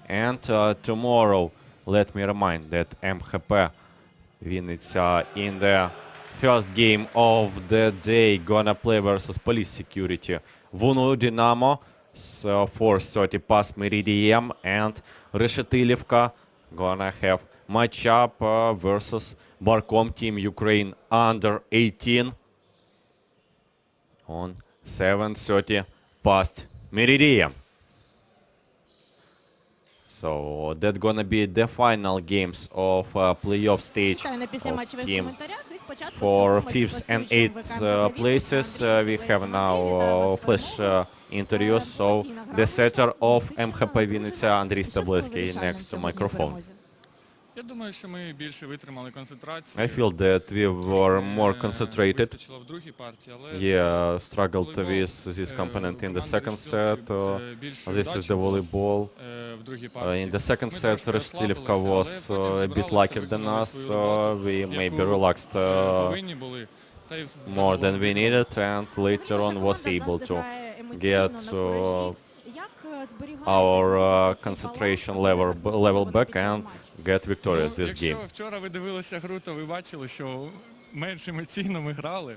and tomorrow, let me remind that MHP-Vinnytsia in the first game of the day gonna play versus police security Vonu Dynamo 4:30 past Meridian, and Reshetylivka gonna have matchup versus Barkom Team Ukraine under 18 on 7:30 past Meridian. So that's gonna be the final games of playoff stage Вітаю на of післяматчевих team коментарях. І спочатку for спілкуємося 5th з and послухачем 8th ВК places. We have now flash interviews. So Емоційна гра the setter of вийшла. MHP-Vinnytsia Anдрій Що Стеблевський стало next to вирішальним в microphone. перемозі? Я думаю, що ми більше витримали концентрацію. I feel that we were more concentrated. Вистачило в другій партії, але Yeah, struggled with this component in the second set. This is the volleyball. в другій партії. In the second Ми set, трошки Reshetylivka розслабилися, was але a потім bit зібралися, luckier than виконали us. свою роботу, We яку, maybe relaxed повинні були. Та й more than we задоволені. needed, and later on was able to get our concentration level back and get victorious this Якщо game. вчора ви дивилися гру, то ви бачили, що менш емоційно ми грали.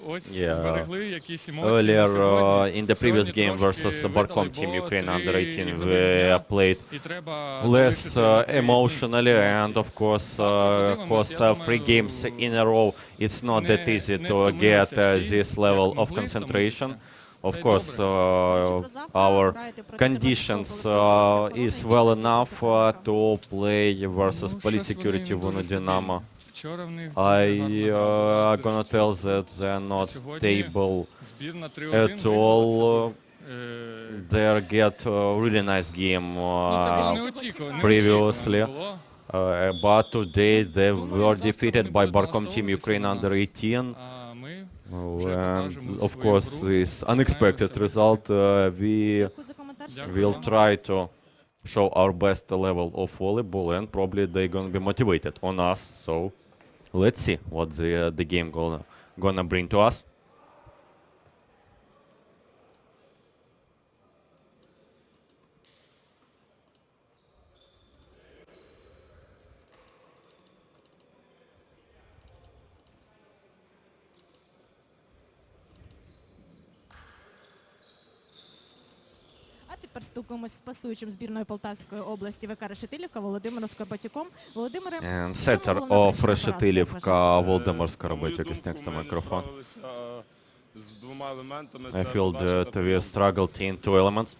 Ось Yeah. зберегли якісь емоції Earlier на сьогодні. in the previous Сьогодні game трошки versus Barkom видали Team бо Ukraine under 3 18, рівнові we дня. played І треба less залишити на 3 emotionally, and емоції. of course, Подивимось, я 3 думаю, games in a row, it's not that easy не to втомилися get всі, this як level of могли concentration. втомитися. Of Та й course, добре. our conditions is well enough to play versus Ну, police щось security вони Vonu дуже Dynamo. стабільні. Вчора в них дуже I гарно грали gonna все tell ж that they're not Сьогодні stable збірна 3-1 at виграла. all. Це They get a really nice game ну, це було неочікувано. previously. Було. But today they Думаю, were завтра defeated вони by будуть Barkom Team налаштовуватися Ukraine на under нас. 18. А ми And of свою course, гру, this unexpected result, we will try to show our best level of volleyball, and probably they're gonna be motivated on us. So let's see what the game gonna bring to us. А тепер спілкуємося з пасуючим збірної Полтавської області ВК Решетилівка Володимиром Скоропатюком. Володимире, And в чому setter головна of причина поразки, Reshetylivka, ваша Volodymyr На Skorobotyuk мою is думку, next to ми не microphone. справилися з двома елементами. I Це feel подача та that we прийом. struggled in 2 elements.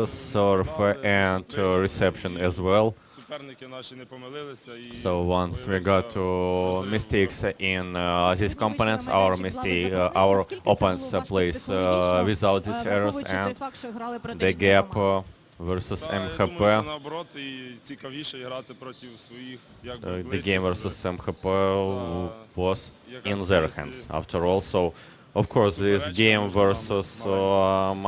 serve and reception as well. Суперники наші не помилилися і So once we got to mistakes in these components, our opponents plays without these errors, and the gap versus Я думаю, MHP. це наоборот і цікавіше грати проти своїх The близьких, game versus MHP was in their hands after all. So of course this game versus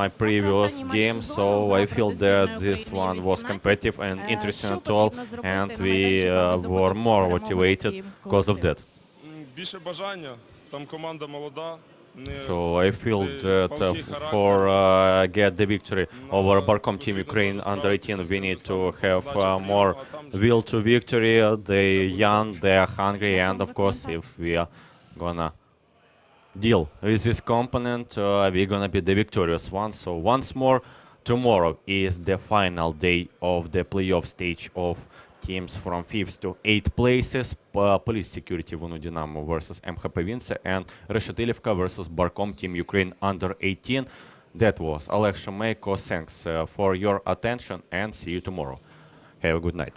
my previous game, so I feel that this one was competitive and interesting at all, and we were more motivated because of that. Більше бажання, там команда молода. So I feel that for get the victory over Barcom Team Ukraine under 18, we need to have more will to victory. They're young, they're hungry, and of course, if we are gonna deal with this component, we're gonna be the victorious one. So once more, tomorrow is the final day of the playoff stage of teams from 5th to 8th places. Police Security Vunu Dynamo versus MHP-Vinnytsia, and Reshetylivka versus Barcom Team Ukraine under 18. That was Oleg Shumeyko. Thanks for your attention, and see you tomorrow. Have a good night.